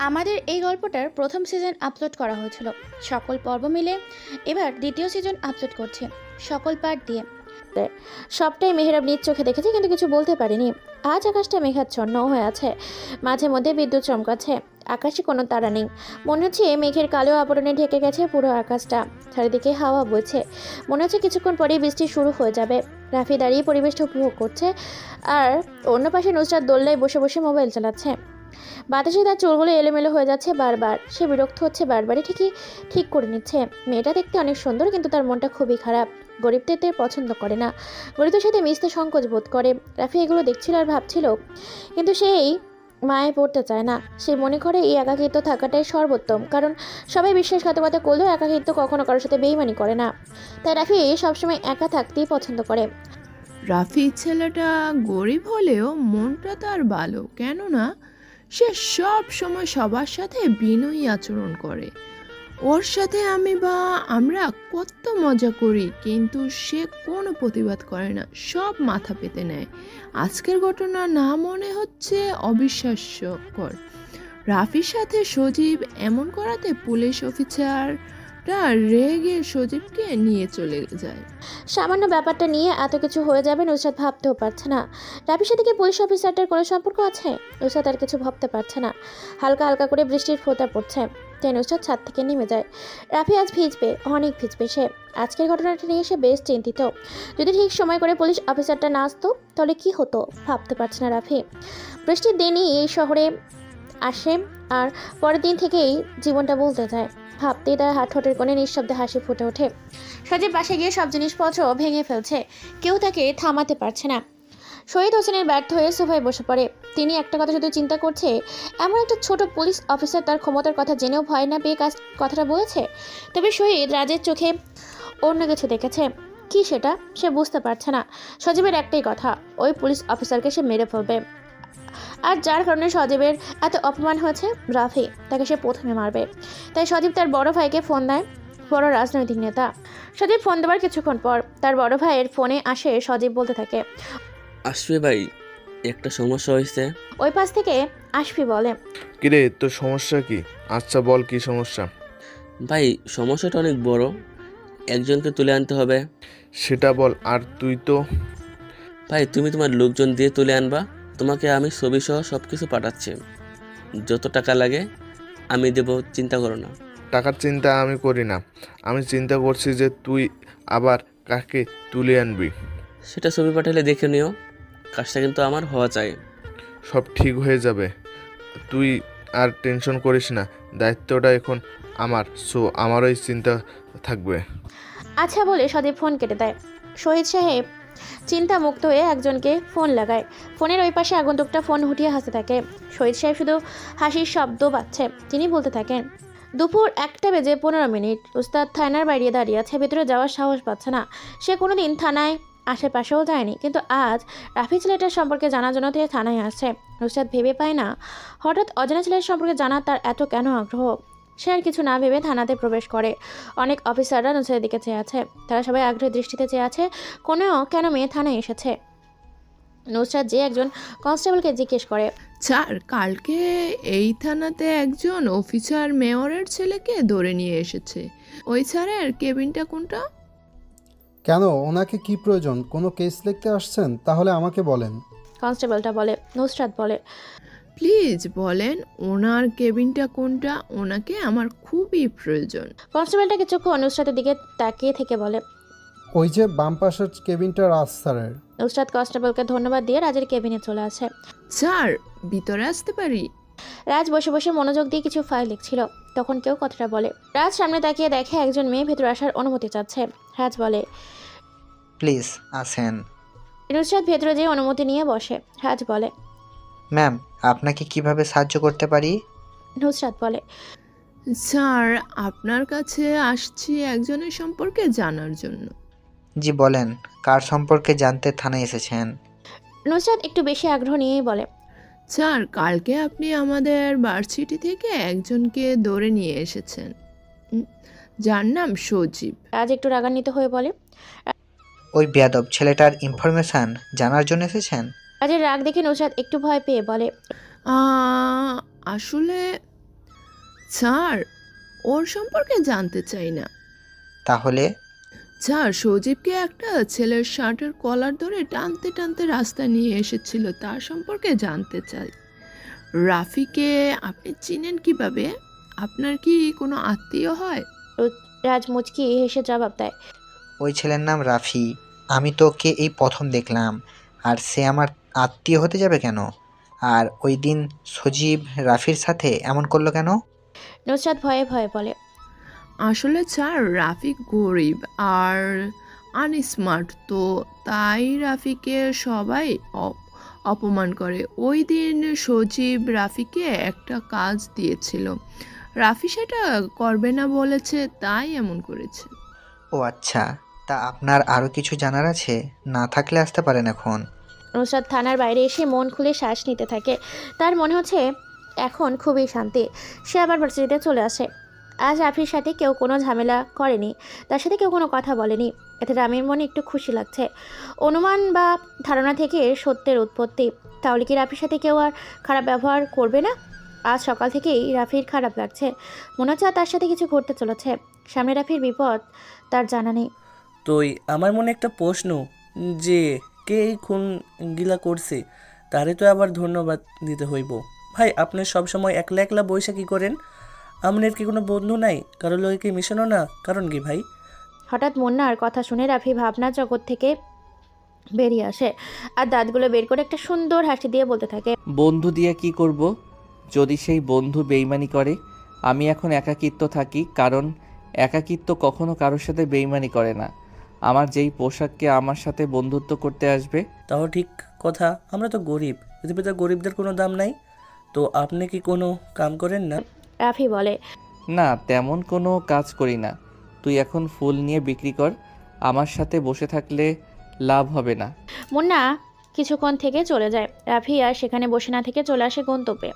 আমাদের এই গল্পটার প্রথম সিজন আপলোড করা হয়েছিল সকল পর্ব মিলে। এবার দ্বিতীয় সিজন আপলোড করছে সকল পার্ট দিয়ে। সবটাই মেহেরাব নিজ চোখে দেখেছে, কিন্তু কিছু বলতে পারেনি। আজ আকাশটা মেঘাচ্ছন্ন হয়ে আছে, মাঝে মধ্যে বিদ্যুৎ চমকাচ্ছে। আকাশে কোনো তারা নেই, মনে হচ্ছে মেঘের কালো আবরণে ঢেকে গেছে পুরো আকাশটা। চারিদিকে হাওয়া বইছে, মনে হচ্ছে কিছুক্ষণ পরেই বৃষ্টি শুরু হয়ে যাবে। রাফি দাঁড়িয়ে পরিবেশটা উপভোগ করছে, আর অন্য পাশে নুসরাত দোল্লায় বসে বসে মোবাইল চালাচ্ছে। বাতাসে তার চুলগুলো এলোমেলো হয়ে যাচ্ছে বারবার। সে বিরক্ত হচ্ছে বারবারই ঠিক করে নিচ্ছে। মেয়েটা দেখতে অনেক সুন্দর, কিন্তু তার মনটা খুবই খারাপ। গরিবদের পছন্দ করে না, গরিবদের সাথে মিশতে সংকোচ বোধ করে। রাফি এগুলো দেখছিল আর ভাবছিল, কিন্তু সেই মায়ে পড়তে চায় না। সে মনে করে এই একাকিত্ব থাকাটাই সর্বোত্তম, কারণ সবাই বিশ্বাসঘাতকতা করলেও একাকিত্ব কখনো কারোর সাথে বেইমানি করে না। তাই রাফি সবসময় একা থাকতেই পছন্দ করে। রাফি ছেলেটা গরিব হলেও মনটা তার ভালো, কেননা সে সব সময় সবার সাথে বিনয়ী আচরণ করে। ওর সাথে আমরা কত মজা করি, কিন্তু সে কোনো প্রতিবাদ করে না, সব মাথা পেতে নেয়। আজকের ঘটনা না মনে হচ্ছে অবিশ্বাস্যকর। রাফির সাথে সজীব এমন করাতে পুলিশ অফিসারটা রেগে সজীবকে নিয়ে চলে যায়। সামান্য ব্যাপারটা নিয়ে এত কিছু হয়ে যাবে নুসরাত ভাবতেও পারছে না। রাফির সাথে কি পুলিশ অফিসারটার কোনো সম্পর্ক আছে? নুসরাত আর কিছু ভাবতে পারছে না। হালকা হালকা করে বৃষ্টির ফোঁটা পড়ছে, তাই নুসরাত ছাদ থেকে নেমে যায়। রাফি আজ ভিজবে, অনেক ভিজবে সে। আজকের ঘটনাটা নিয়ে সে বেশ চিন্তিত। যদি ঠিক সময় করে পুলিশ অফিসারটা না আসতো তাহলে কি হতো ভাবতে পারছে না রাফি। বৃষ্টির দিনই এই শহরে আসে, আর পরের দিন থেকেই জীবনটা বলতে যায়। ভাবতেই তার ঠোঁটের কোণে নিঃশব্দে হাসি ফুটে ওঠে। সজীব পাশে গিয়ে সব জিনিসপত্র ভেঙে ফেলছে, কেউ তাকে থামাতে পারছে না। শহীদ হোসেনের ব্যর্থ হয়ে সোফায় বসে পড়ে। তিনি একটা কথা শুধু চিন্তা করছে, এমন একটা ছোট পুলিশ অফিসার তার ক্ষমতার কথা জেনেও ভয় না পেয়ে কথাটা বলেছে। তবে শহীদ রাজের চোখে অন্য কিছু দেখেছে, কি সেটা সে বুঝতে পারছে না। সজীবের একটাই কথা, ওই পুলিশ অফিসারকে সে মেরে ফেলবে। আর যার কারণে সজীবের এত অপমান হয়েছে, রাফি তাকে সে প্রথমে মারবে। তাই সজীব তার বড় ভাইকে ফোন দেয়, বড় রাজনৈতিক নেতা। সজীব ফোন দেওয়ার কিছুক্ষণ পর তার বড় ভাইয়ের ফোনে আসে। সজীব বলতে থাকে, আসবে ভাই, একটা সমস্যা হয়েছে। ওই পাশ থেকে আশফি বলে, কিরে তোর সমস্যা কি? আচ্ছা বল কি সমস্যা। ভাই সমস্যাটা অনেক বড়, একজনকে তুলে আনতে হবে। সেটা বল। আর তুই তো ভাই তুমি তোমার লোকজন দিয়ে তুলে আনবা, তোমাকে আমি ছবি সহ সব কিছু পাঠাচ্ছি। যত টাকা লাগে আমি দেব, চিন্তা করো না। টাকার চিন্তা আমি করি না, আমি চিন্তা করছি যে তুই আবার কাকে তুলে আনবি। সেটা ছবি পাঠালে দেখে নিও, কাজটা কিন্তু আমার হওয়া চাই। সব ঠিক হয়ে যাবে, তুই আর টেনশন করিস না, দায়িত্বটা এখন আমার, সো আমারই চিন্তা থাকবে। আচ্ছা বলে সজীব ফোন কেটে দেয়। শহীদ সাহেব চিন্তামুক্ত হয়ে একজনকে ফোন লাগায়। ফোনের ওই পাশে আগন্তুকটা ফোন হুটিয়ে হাসতে থাকে। শহীদ সাহেব শুধু হাসির শব্দ পাচ্ছে। তিনি বলতে থাকেন, দুপুর 1:15। উস্তাদ থানার বাইরে দাঁড়িয়ে আছে, ভেতরে যাওয়ার সাহস পাচ্ছে না। সে কোনোদিন থানায় আশেপাশেও যায়নি, কিন্তু আজ রাফি ছেলেটার সম্পর্কে জানার জন্য সে থানায় আসছে। উস্তাদ ভেবে পায় না হঠাৎ অজানা ছেলের সম্পর্কে জানা তার এত কেন আগ্রহ। সে আর কিছু না ভেবে থানাতে প্রবেশ করে। অনেক অফিসাররা নুসরাতের দিকে চেয়ে আছে, তারা সবাই আগ্রহের দৃষ্টিতে চেয়ে আছে কেন মেয়ে থানায় এসেছে। নুসরাত যে একজন কনস্টেবলকে জিজ্ঞেস করে, স্যার, কালকে এই থানাতে একজন অফিসার মেয়রের ছেলেকে ধরে নিয়ে এসেছে। ওই স্যারের কেবিনটা কোনটা? কেন, ওনাকে কি প্রয়োজন? কোনো কেস লিখতে আসছেন? তাহলে আমাকে বলেন। কনস্টেবলটা বলে। নুসরাত বলে, প্লিজ বলেন ওনার কেবিনটা কোনটা, ওনাকে আমার খুবই প্রয়োজন। কনস্টেবলটা কিছুক্ষণ নুসরাতের দিকে তাকিয়ে থেকে বলে, ওই যে বাম পাশের কেবিনটা রাজ স্যারের। নুসরাত কনস্টেবলকে ধন্যবাদ দিয়ে রাজের কেবিনে চলে আসে। স্যার, ভিতরে আসতে পারি? রাজ বসে বসে মনোযোগ দিয়ে কিছু ফাইল লিখছিল। তখন কেউ কথাটা বলে। রাজ সামনে তাকিয়ে দেখে একজন মেয়ে ভেতরে আসার অনুমতি চাচ্ছে। রাজ বলে, প্লিজ আসেন। নুসরাত ভেতরে যেয়ে অনুমতি নিয়ে বসে। রাজ বলে, ম্যাম, আপনাকে কিভাবে সাহায্য করতে পারি? নুসরাত বলে, স্যার, আপনার কাছে আসছি একজনের সম্পর্কে জানার জন্য। জি বলেন, কার সম্পর্কে জানতে থানায় এসেছেন? নুসরাত একটু বেশি আগ্রহ নিয়েই বলে, স্যার, কালকে আপনি আমাদের ভার্সিটি থেকে একজনকে ধরে নিয়ে এসেছেন, যার নাম সজীব। রাজ একটু রাগান্বিত হয়ে বলে, ওই বেয়াদব ছেলেটার ইনফরমেশন জানার জন্য এসেছেন? রাজের রাগ দেখে নুসরাত একটু ভয় পেয়ে বলে, আসলে স্যার, ওর সম্পর্কে জানতে চাই না। তাহলে স্যার, সজীবকে একটা ছেলের শার্টের কলার ধরে টানতে টানতে রাস্তা নিয়ে এসেছিল, তার সম্পর্কে জানতে চাই। রাফিকে আপনি চিনেন কিভাবে? আপনার কি কোনো আত্মীয় হয়? রাজ মুচকি হেসে জবাব দেয়, ওই ছেলের নাম রাফি। আমি তোকে এই প্রথম দেখলাম, আর সে আমার আত্মীয় হতে যাবে কেন? আর ওই দিন সজীব রাফির সাথে এমন করলো কেন? নুসরাত ভয়ে ভয়ে বলে, আসলে স্যার, রাফি গরিব আর আনস্মার্ট, তো তাই রাফিকে সবাই অপমান করে। ওই দিন সজীব রাফিকে একটা কাজ দিয়েছিল, রাফি সেটা করবে না বলেছে, তাই এমন করেছে। ও আচ্ছা, তা আপনার আরও কিছু জানার আছে? না থাকলে আসতে পারেন এখন। নুসরাত থানার বাইরে এসে মন খুলে শ্বাস নিতে থাকে। তার মনে হচ্ছে এখন খুবই শান্তি। সে আবার ভার্সিটিতে চলে আসে। আজ রাফির সাথে কেউ কোনো ঝামেলা করেনি, তার সাথে কেউ কোনো কথা বলেনি। এতে রামের মনে একটু খুশি লাগছে। অনুমান বা ধারণা থেকে সত্যের উৎপত্তি। তাহলে কি রাফির সাথে কেউ আর খারাপ ব্যবহার করবে না? আজ সকাল থেকেই রাফির খারাপ লাগছে। মনে হচ্ছে তার সাথে কিছু ঘটতে চলেছে। সামনে রাফির বিপদ তার জানা নেই। তোই আমার মনে একটা প্রশ্ন, যে কে এই খুন গিলা করছে তারে তো আবার ধন্যবাদ দিতে হইব। ভাই, আপনি সবসময় একলা একলা বইসা কি করেন? আপনার কি কোনো বন্ধু নাই? কারো লগে কি মিশনো না? কারণ কি ভাই? হঠাৎ মুন্নার কথা শুনে রাফি ভাবনার জগৎ থেকে বেরিয়ে আসে আর দাঁতগুলো বের করে একটা সুন্দর হাসি দিয়ে বলতে থাকে, বন্ধু দিয়ে কি করব? যদি সেই বন্ধু বেইমানি করে? আমি এখন একাকিত্ব থাকি, কারণ একাকিত্ব কখনো কারোর সাথে বেইমানি করে না। আমার যেই পোশাককে আমার সাথে বন্ধুত্ব করতে আসবে। তাও ঠিক কথা, আমরা তো গরিব, পৃথিবীতে গরিবদের কোনো দাম নাই। তো আপনি কি কোনো কাম করেন না? রাফি বলে, না, তেমন কোনো কাজ করি না। তুই এখন ফুল নিয়ে বিক্রি কর, আমার সাথে বসে থাকলে লাভ হবে না। মুন্না কিছুক্ষণ থেকে চলে যায়। রাফি আর সেখানে বসে না থেকে চলে আসে গন্তব্যে।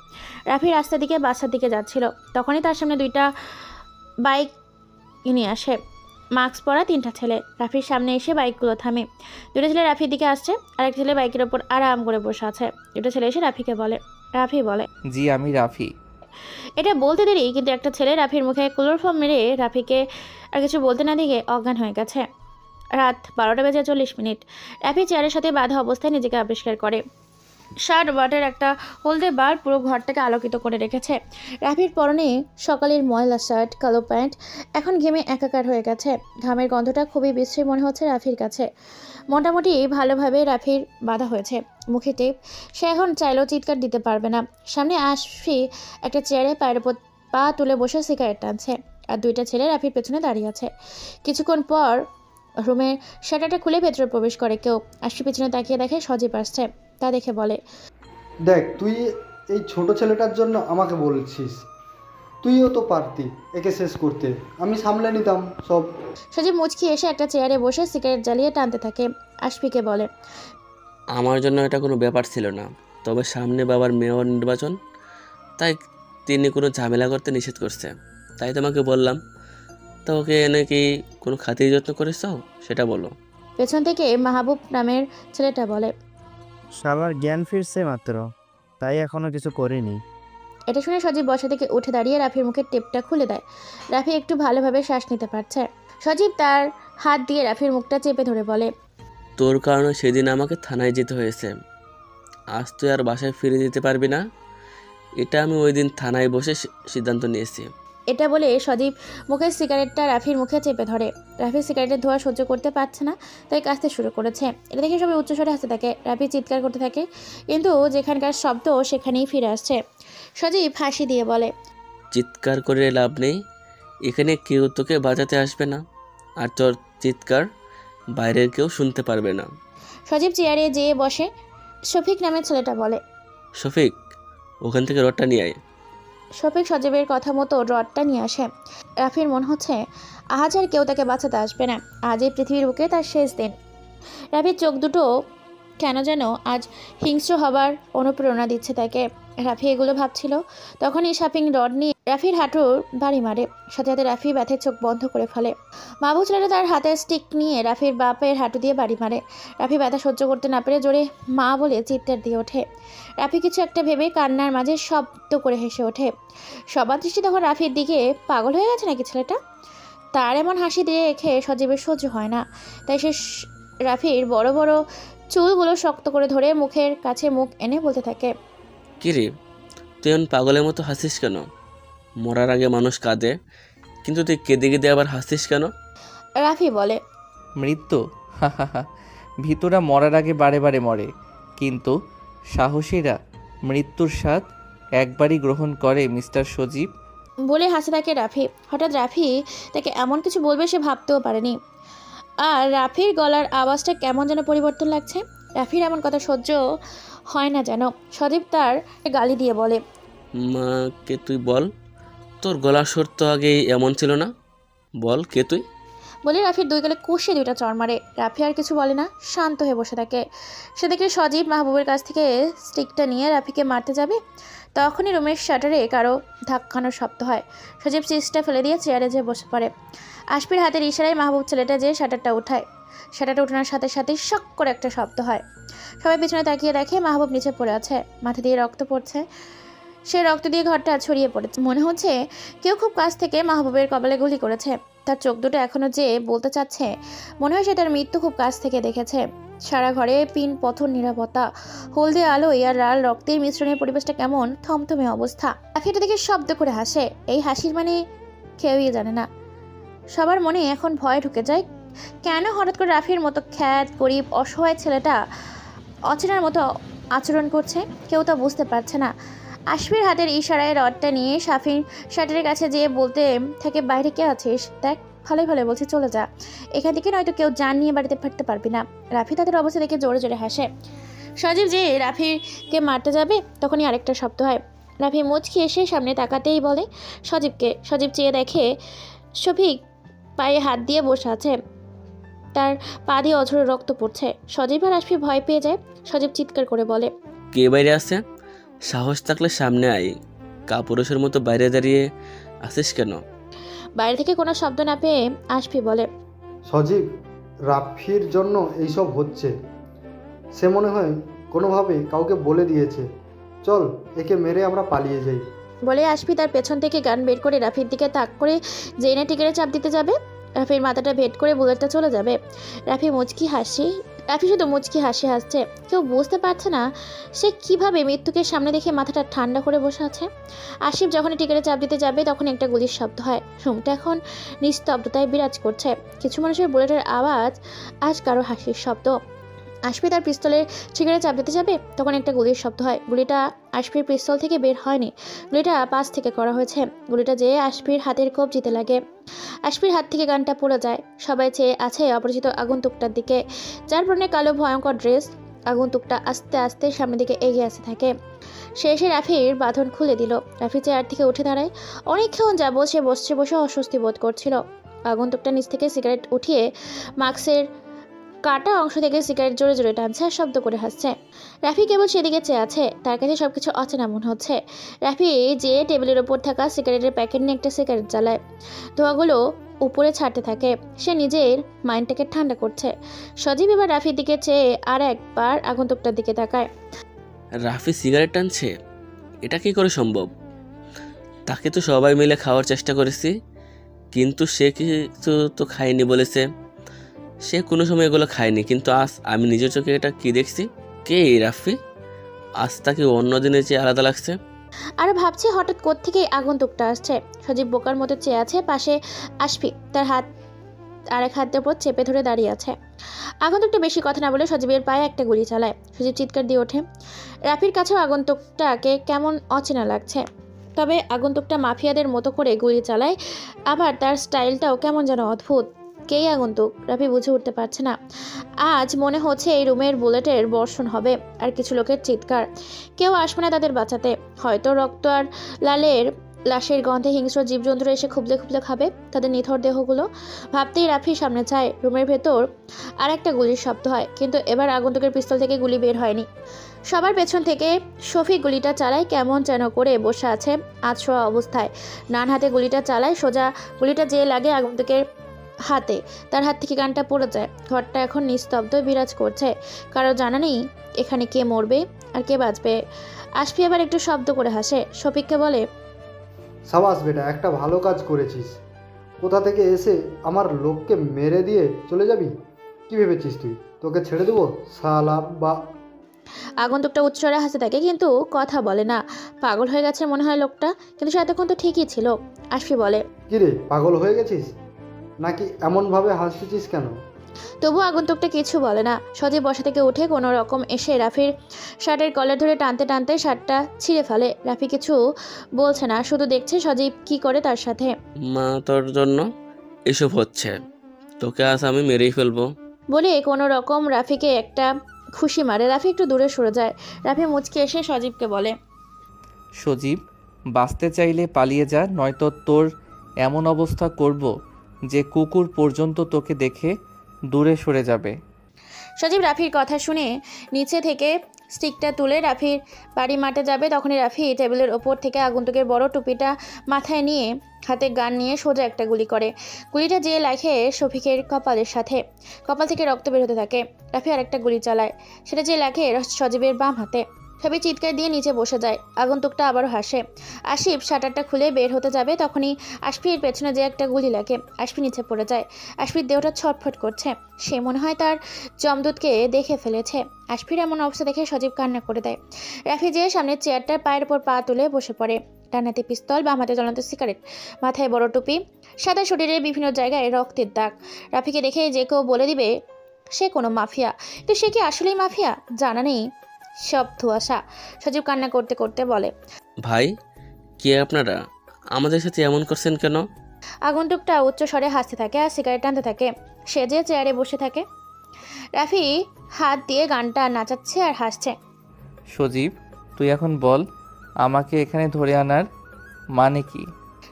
রাফি রাস্তা দিকে বাসার দিকে যাচ্ছিল, তখনই তার সামনে দুইটা বাইক নিয়ে আসে। মাস্ক পরা তিনটা ছেলে রাফির সামনে এসে বাইকগুলো থামে। দুটো ছেলে রাফির দিকে আসছে, আরেক ছেলে বাইকের ওপর আরাম করে বসে আছে। দুটো ছেলে এসে রাফিকে বলে, রাফি বলে, জি, আমি রাফি। এটা বলতে দেরি, কিন্তু একটা ছেলে রাফির মুখে ক্লোরোফর্ম মেরে রাফিকে আর কিছু বলতে না দিয়ে অজ্ঞান হয়ে গেছে। রাত 12:40। রাফি চেয়ারের সাথে বাঁধা অবস্থায় নিজেকে আবিষ্কার করে। শার্ট ওয়াটের একটা হলদে বার পুরো ঘরটাকে আলোকিত করে রেখেছে। রাফির পরনে সকালের ময়লা শার্ট, কালো প্যান্ট এখন ঘেমে একাকার হয়ে গেছে। ঘামের গন্ধটা খুবই বিশ্রী মনে হচ্ছে রাফির কাছে। মোটামুটি ভালোভাবে রাফির বাঁধা হয়েছে, মুখে টেপ। সে এখন চাইলেও চিৎকার দিতে পারবে না। সামনে আশফি একটা চেয়ারে পায়ের উপর পা তুলে বসে সিগারেট টানছে, আর দুইটা ছেলে রাফির পেছনে দাঁড়িয়ে আছে। কিছুক্ষণ পর রুমের শাটারটা খুলে ভেতরে প্রবেশ করে কেউ। আশফি পেছনে তাকিয়ে দেখে সজীব আসছে। তা দেখে বলে, দেখ, তুই এই ছোট ছেলেটার জন্য আমাকে বলছিস? তুইও তো পারতি একে শেষ করতে, আমি সামলে নিতাম সব। সজীব মুচকি এসে একটা চেয়ারে বসে সিগারেট জ্বালিয়ে টানতে থাকে। আশফিকে বলে, আমার জন্য এটা কোনো ব্যাপার ছিল না, তবে সামনে বাবার মেয়র নির্বাচন, তাই তিনি কোনো ঝামেলা করতে নিষেধ করছে, তাই তোমাকে বললাম। তা ওকে এনে কি কোনো খাতির যত্ন করেছ সেটা বলো। পেছন থেকে মাহবুব নামের ছেলেটা বলে, শালার জ্ঞান ফিরছে মাত্র, তাই এখনো কিছু করিনি। এটা শুনে সজীব বসা থেকে উঠে দাঁড়িয়ে রাফির মুখের টেপটা খুলে দেয়। রাফি একটু ভালোভাবে শ্বাস নিতে পারছে। সজীব তার হাত দিয়ে রাফির মুখটা চেপে ধরে বলে, তোর কারণে সেদিন আমাকে থানায় যেতে হয়েছে, আজ তুই আর বাসায় ফিরে যেতে পারবি না, এটা আমি ওই দিন থানায় বসে সিদ্ধান্ত নিয়েছি। এটা বলে সজীব মুখের সিগারেটটা রাফির মুখে চেপে ধরে। রাফি সিগারেটের ধোঁয়া সহ্য করতে পারছে না, তাই কাশতে শুরু করেছে। এটা দেখে সবাই উচ্চস্বরে হাসতে থাকে। রাফি চিৎকার করতে থাকে, কিন্তু যেখানকার শব্দ সেখানেই ফিরে আসছে। সজীব হাসি দিয়ে বলে, চিৎকার করে লাভ নেই, এখানে কেউ তোকে বাঁচাতে আসবে না, আর তোর চিৎকার বাইরের কেউ শুনতে পারবে না। সজীব চেয়ারে যেয়ে বসে। শফিক নামের ছেলেটা বলে, শফিক, ওখান থেকে রডটা নিয়ে আয়। শফিক সজীবের কথা মতো রডটা নিয়ে আসে। রাফির মনে হচ্ছে আজ আর কেউ তাকে বাঁচাতে আসবে না। আজ এই পৃথিবীর বুকে তার শেষ দিন। রাফির চোখ দুটো কেন যেন আজ হিংস্র হবার অনুপ্রেরণা দিচ্ছে তাকে। রাফি এগুলো ভাবছিল, তখনই শফিক রড নিয়ে রাফির হাঁটুর বাড়ি মারে, সাথে সাথে রাফি ব্যথায় চোখ বন্ধ করে ফেলে। মাহবুব ছেলেটা তার হাতে স্টিক নিয়ে রাফির বাপের হাঁটু দিয়ে বাড়ি মারে। রাফি ব্যথা সহ্য করতে না পেরে জোরে মা বলে চিৎকার দিয়ে ওঠে। রাফি কিছু একটা ভেবে কান্নার মাঝে শব্দ করে হেসে ওঠে। সবার দৃষ্টি তখন রাফির দিকে। পাগল হয়ে গেছে নাকি ছেলেটা? তার এমন হাসি দিয়ে রেখে সজীবের সহ্য হয় না, তাই সে রাফির বড় বড় চুলগুলো শক্ত করে ধরে মুখের কাছে মুখ এনে বলতে থাকে, কিরে তুই এমন পাগলের মতো হাসিস কেন? মরার আগে মানুষ কাঁদে, কিন্তু তুই কেঁদে কেঁদে আবার হাসিস কেন? রাফি বলে, মৃত্যু, হাহাহা, ভীতুরা মরার আগে বারে বারে মরে, কিন্তু সাহসীরা মৃত্যুর স্বাদ একবারই গ্রহণ করে মিস্টার সজীব। বলে হাসে থাকে রাফি। হঠাৎ রাফি তাকে এমন কিছু বলবে সে ভাবতেও পারেনি। আর রাফির গলার আওয়াজটা কেমন যেন পরিবর্তন লাগছে। রাফির এমন কথা সহ্য হয় না যেন। সজীব তার গালি দিয়ে বলে, মাকে তুই বল, তোর গলার স্বর তো আগেই এমন ছিল না, বল কে তুই? বলে রাফির দুই গালে কষে দুইটা চড় মারে। রাফি আর কিছু বলে না, শান্ত হয়ে বসে থাকে। সে দেখে সজীব মাহবুবের কাছ থেকে স্টিকটা নিয়ে রাফিকে মারতে যাবে, তখনই রুমের শাটারে কারো ধাক্কানোর শব্দ হয়। সজীব চিজটা ফেলে দিয়ে চেয়ারে যেয়ে বসে পড়ে। আশফির হাতের ইশারায় মাহবুব ছেলেটা যেয়ে শাটারটা উঠায়। শাটারটা উঠানোর সাথে সাথে শক করে একটা শব্দ হয়। সবাই পিছনে তাকিয়ে দেখে মাহবুব নিচে পড়ে আছে, মাথা দিয়ে রক্ত পড়ছে। সে রক্ত দিয়ে ঘরটা ছড়িয়ে পড়েছে। মনে হচ্ছে কেউ খুব কাছ থেকে মাহবুবের কপালে গুলি করেছে। তার চোখ দুটো এখনো যে বলতে চাচ্ছে, মনে হয় সে তার মৃত্যু খুব কাছ থেকে দেখেছে। সারা ঘরে পিন পথর নিরাপত্তা, হলদে আলো আর লাল রক্তের মিশ্রণের পরিবেশটা কেমন থমথমে অবস্থা। রাফিটা দেখে শব্দ করে হাসে। এই হাসির মানে কেউই জানে না। সবার মনে এখন ভয় ঢুকে যায়। কেন হঠাৎ করে রাফির মতো খ্যাত গরিব অসহায় ছেলেটা অচেনার মতো আচরণ করছে, কেউ তা বুঝতে পারছে না। আশফির হাতের ইশারায় রডটা নিয়ে সাফির শাটারের কাছে যেয়ে বলতে থাকে, বাইরে কে আছিস দেখ, ভালোই ভালো বলছি, চলে যা এখান থেকে, নয়তো কেউ জান নিয়ে বাড়িতে ফিরতে পারবি না। রাফি তাদের অবস্থা দেখে জোরে জোরে হাসে। সজীব যে রাফিকে মারতে যাবে, তখনই আরেকটা শব্দ হয়। রাফি মুচকি এসে সামনে তাকাতেই বলে সজীবকে। সজীব চেয়ে দেখে শফিক পায়ে হাত দিয়ে বসে আছে, তার পা দিয়ে অঝরে রক্ত পড়ছে। সজীব আর আশফি ভয় পেয়ে যায়। সজীব চিৎকার করে বলে, কে বাইরে আছে? সাহস থাকলে সামনে আয়, কাপুরুষের মতো বাইরে দাঁড়িয়ে আসিস কেন? বাইরে থেকে কোনো শব্দ না পেয়ে আশফি বলে, সজীব, রাফির জন্য এইসব হচ্ছে। সে মনে হয় কোনোভাবে কাউকে বলে দিয়েছে। চল একে মেরে আমরা পালিয়ে যাই। বলে আশফি তার পেছন থেকে গান বের করে রাফির দিকে তাক করে জেনে টিকেটে চাপ দিতে যাবে। রাফির মাথাটা ভেট করে বুলেটটা চলে যাবে। রাফি শুধু মুচকি হাসি হাসছে। কেউ বুঝতে পারছে না সে কিভাবে মৃত্যুকে সামনে দেখে মাথাটা ঠান্ডা করে বসে আছে। আশিফ যখনই টিকেটে চাপ দিতে যাবে, তখন একটা গুলির শব্দ হয়। রুমটা এখন নিস্তব্ধতায় বিরাজ করছে। কিছু মানুষের বুলেটের আওয়াজ, আজ কারো হাসির শব্দ। আশফি তার পিস্তলের ট্রিগারে চাপ দিতে যাবে, তখন একটা গুলির শব্দ হয়। গুলিটা আশফির পিস্তল থেকে বের হয়নি, গুলিটা পাশ থেকে করা হয়েছে। গুলিটা যেয়ে আশফির হাতের কবজিতে লাগে। আশফির হাত থেকে গানটা পড়ে যায়। সবাই চেয়ে আছে অপরিচিত আগন্তুকটার দিকে, যার পরনে কালো ভয়ঙ্কর ড্রেস। আগন্তুকটা আস্তে আস্তে সামনের দিকে এগিয়ে আসতে থাকে। সে এসে রাফির বাঁধন খুলে দিল। রাফি চেয়ার থেকে উঠে দাঁড়ায়। অনেকক্ষণ যাবৎ সে বসে বসে অস্বস্তি বোধ করছিল। আগন্তুকটা নিচ থেকে সিগারেট উঠিয়ে মাস্কের কাটা অংশ থেকে সিগারেট জোরে জোরে টানছে আর শব্দ করে হাসছে। রাফি কেবল সেদিকে চেয়ে আছে। তার কাছে সবকিছু অচেনা মনে হচ্ছে। রাফি যে টেবিলের ওপর থাকা সিগারেটের প্যাকেট নিয়ে একটা সিগারেট জ্বালায়। ধোঁয়াগুলো উপরে ছাড়তে থাকে। সে নিজের মাইন্ডটাকে ঠান্ডা করছে। সজীব এবার রাফির দিকে চেয়ে আর একবার আগন্তুকটার দিকে তাকায়। রাফি সিগারেট টানছে, এটা কি করে সম্ভব? তাকে তো সবাই মিলে খাওয়ার চেষ্টা করেছি, কিন্তু সে কিছু তো খায়নি বলেছে। সে কোনো সময় এগুলো খায়নি, কিন্তু আজ আমি নিজের চোখে এটা কি দেখছি। কে এই রাফি? আজ তাকে অন্য দিনের চেয়ে আলাদা লাগছে। আর ভাবছে হঠাৎ কোত্থেকে আগন্তুকটা আসছে। সজীব বোকার মতো চেয়ে আছে। পাশে আশফি তার হাত আর এক হাতের উপর চেপে ধরে দাঁড়িয়ে আছে। আগন্তুকটা বেশি কথা না বলে সজীবের পায়ে একটা গুলি চালায়। সজীব চিৎকার দিয়ে ওঠে। রাফির কাছেও আগন্তুকটাকে কেমন অচেনা লাগছে। তবে আগন্তুকটা মাফিয়াদের মতো করে গুলি চালায়, আবার তার স্টাইলটাও কেমন যেন অদ্ভুত। কেই আগন্তুক রাফি বুঝে উঠতে পারছে না। আজ মনে হচ্ছে এই রুমের বুলেটের বর্ষণ হবে আর কিছু লোকের চিৎকার। কেউ আসবে না তাদের বাঁচাতে। হয়তো রক্ত আর লালের লাশের গন্ধে হিংস্র জীবজন্তুরা এসে খুবলে খুবলে খাবে তাদের নিথর দেহগুলো। ভাবতেই রাফির সামনে যায়। রুমের ভেতর আর একটা গুলির শব্দ হয়, কিন্তু এবার আগন্তুকের পিস্তল থেকে গুলি বের হয়নি। সবার পেছন থেকে শফিক গুলিটা চালায়, কেমন যেন করে বসে আছে আধশোয়া অবস্থায়। ডান হাতে গুলিটা চালায়, সোজা গুলিটা যে লাগে আগন্তুকের হাতে, তার হাত থেকে গানটা পড়ে যায়। ঘরটা এখন নিস্তব্ধ বিরাজ করছে, কারো জানা নেই এখানে কে মরবে আর কে বাঁচবে। আশফি আবার একটু শব্দ করে হাসে, শফিককে বলে, সাবাস বেটা, একটা ভালো কাজ করেছিস। কোথা থেকে এসে আমার লোককে মেরে দিয়ে চলে যাবি? কি ভেবেছিস তুই তোকে ছেড়ে দেবো শালা? বা আগন্তুকটা উচ্চরে হাসতে থাকে, কিন্তু কথা বলে না। পাগল হয়ে গেছে মনে হয় লোকটা, কিন্তু সে এতক্ষণ তো ঠিকই ছিল। আশফি বলে, কিরে পাগল হয়ে গেছিস নাকি? এমনভাবে হাসতেছিস কেন? তবু আগন্তুকটা কিছু বলে না। সজীব বসা থেকে উঠে কোনো রকম এসে রাফির শার্টের কলার ধরে টানতে টানতে শার্টটা ছিঁড়ে ফেলে। রাফি কিছু বলছে না, শুধু দেখছে সজীব কি করে তার সাথে। মা তোর জন্য এসব হচ্ছে, তোকে আজ আমি মেরেই ফেলবো বলে কোনো রকম রাফিকে একটা খুশি মারে। রাফি একটু দূরে সরে যায়। রাফি মুচকে এসে সজীবকে বলে, সজীব, বাঁচতে চাইলে পালিয়ে যা, নয়তো তোর এমন অবস্থা করব যে কুকুর পর্যন্ত তোকে দেখে দূরে সরে যাবে। সজীব রাফির কথা শুনে নিচে থেকে স্টিকটা তুলে রাফির বাড়ি মাঠে যাবে। তখনই রাফি টেবিলের ওপর থেকে আগন্তুকের বড় টুপিটা মাথায় নিয়ে হাতে গান নিয়ে সোজা একটা গুলি করে। গুলিটা যে লাগে শফিকের কপালের সাথে, কপাল থেকে রক্ত বের হতে থাকে। রাফি আরেকটা গুলি চালায়, সেটা যে লাগে সজীবের বাম হাতে। সবই চিৎকার দিয়ে নিচে বসে যায়। আগন্তুকটা আবারও হাসে। আশিফ শাটারটা খুলে বের হতে যাবে, তখনই আশফির পেছনে যে একটা গুলি লাগে। আশফি নিচে পড়ে যায়। আশফির দেহটা ছটফট করছে, সে মনে হয় তার জমদূতকে দেখে ফেলেছে। আশফির এমন অবস্থা দেখে সজীব কান্না করে দেয়। রাফি যে সামনের চেয়ারটার পায়ের উপর পা তুলে বসে পড়ে। ডান হাতে পিস্তল, বাম হাতে জ্বলন্ত সিগারেট, মাথায় বড় টুপি, সাদা শরীরে বিভিন্ন জায়গায় রক্তের দাগ। রাফিকে দেখে যে কেউ বলে দিবে সে কোনো মাফিয়া, কিন্তু সে কি আসলেই মাফিয়া জানা নেই, সব ধোঁয়াশা। সজীব কান্না করতে করতে বলে, ভাই, কে আপনারা? আমাদের সাথে এমন করছেন কেন? আগন্তুকটা উচ্চ স্বরে হাসতে থাকে আর সিগারেট টানতে থাকে। সে যে চেয়ারে বসে থাকে। রাফি হাত দিয়ে গানটা নাচাচ্ছে আর হাসছে। সজীব, তুই এখন বল, আমাকে এখানে ধরে আনার মানে কি?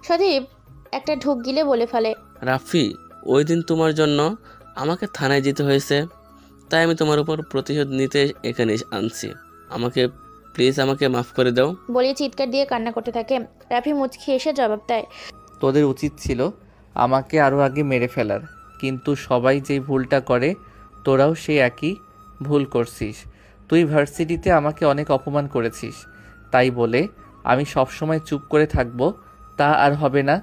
সজীব একটা ঢুক গিলে বলে ফেলে, রাফি, ওই দিন তোমার জন্য আমাকে থানায় যেতে হয়েছে, তাই আমি তোমার উপর প্রতিশোধ নিতে এখানে আনছি। আমাকে প্লিজ, আমাকে মাফ করে দাও। বলে চিৎকার দিয়ে কান্না করতে থাকে। রাফি মুচকি এসে জবাব দেয়, তোদের উচিত ছিল আমাকে আরও আগে মেরে ফেলার, কিন্তু সবাই যেই ভুলটা করে তোরাও সেই একই ভুল করছিস। তুই ভার্সিটিতে আমাকে অনেক অপমান করেছিস, তাই বলে আমি সবসময় চুপ করে থাকবো তা আর হবে না।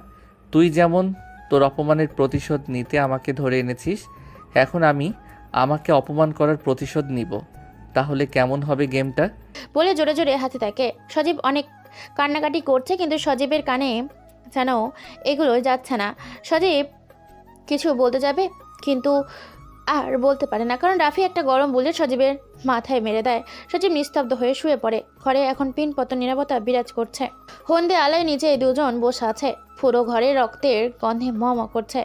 তুই যেমন তোর অপমানের প্রতিশোধ নিতে আমাকে ধরে এনেছিস, এখন আমি আমাকে অপমান করার প্রতিশোধ নিব। তাহলে কেমন হবে গেমটা? বলে জোরে জোরে হাতে থাকে। সজীব অনেক কান্নাকাটি করছে, কিন্তু সজীবের কানে যেন এগুলো যাচ্ছে না। সজীব কিছু বলতে যাবে, কিন্তু আর বলতে পারে না, কারণ রাফি একটা গরম বুলেট সজীবের মাথায় মেরে দেয়। সজীব নিস্তব্ধ হয়ে শুয়ে পড়ে। ঘরে এখন পিনপত নিরাপত্তা বিরাজ করছে। হন্দে আলোয় নিচে দুজন বসে আছে। পুরো ঘরে রক্তের গন্ধে ম করছে।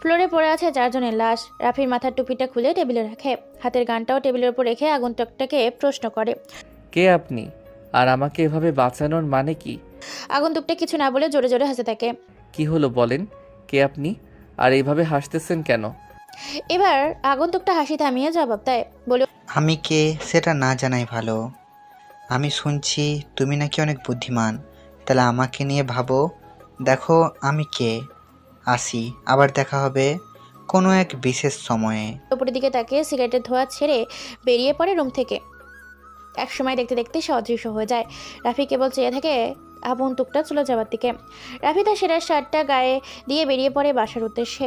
ফ্লোরে পড়ে আছে চারজনের লাশ। রাফির মাথার টুপিটা খুলে টেবিলে রাখে, হাতের গানটাও টেবিলের উপর রেখে আগন্তুকটাকে প্রশ্ন করে, কে আপনি? আর আমাকে এভাবে বাঁচানোর মানে কি? আগন্তুকটা কিছু না বলে জোরে জোরে হাসতে থাকে। কি হলো বলেন, কে আপনি? আর এইভাবে হাসতেছেন কেন? এবার আগন্তুকটা হাসি থামিয়ে জবাব দেয়, বলে, আমি কে সেটা না জানাই ভালো। আমি শুনছি তুমি নাকি অনেক বুদ্ধিমান, তাহলে আমাকে নিয়ে ভাবো। দেখো আমি কে। আসি, আবার দেখা হবে কোনো এক বিশেষ সময়ে। উপরের দিকে তাকিয়ে সিগারেটের ধোঁয়া ছেড়ে বেরিয়ে পড়ে রুম থেকে। এক সময় দেখতে দেখতে সে অদৃশ্য হয়ে যায়। রাফি কেবল চেয়ে থাকে আগন্তুকটা চলে যাওয়ার দিকে। রাফি তার সেরা শার্টটা গায়ে দিয়ে বেরিয়ে পড়ে বাসার উদ্দেশ্যে।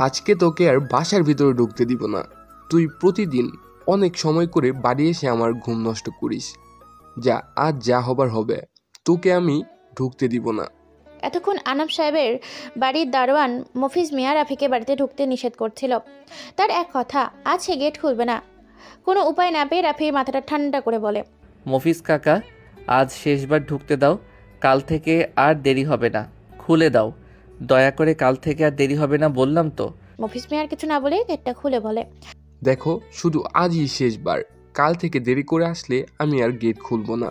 আজকে তোকে আর বাসার ভিতরে ঢুকতে দিব না। তুই প্রতিদিন অনেক সময় করে বাড়ি এসে আমার ঘুম নষ্ট করিস। যা, আজ যা হবার হবে, তোকে আমি ঢুকতে দিব না। এতক্ষণ আনাম সাহেবের বাড়ির দারোয়ান মফিজ মিয়া রাফিকে বাড়িতে ঢুকতে নিষেধ করছিল। তার এক কথা, আজ সে গেট খুলবে না। কোনো উপায় না পেয়ে রাফির মাথাটা ঠান্ডা করে বলে, মফিজ কাকা, আজ শেষবার ঢুকতে দাও, কাল থেকে আর দেরি হবে না, খুলে দাও দয়া করে, কাল থেকে আর দেরি হবে না বললাম তো। মফিজ মিয়ার কিছু না বলে গেটটা খুলে বলে, দেখো, শুধু আজই শেষবার, কাল থেকে দেরি করে আসলে আমি আর গেট খুলবো না।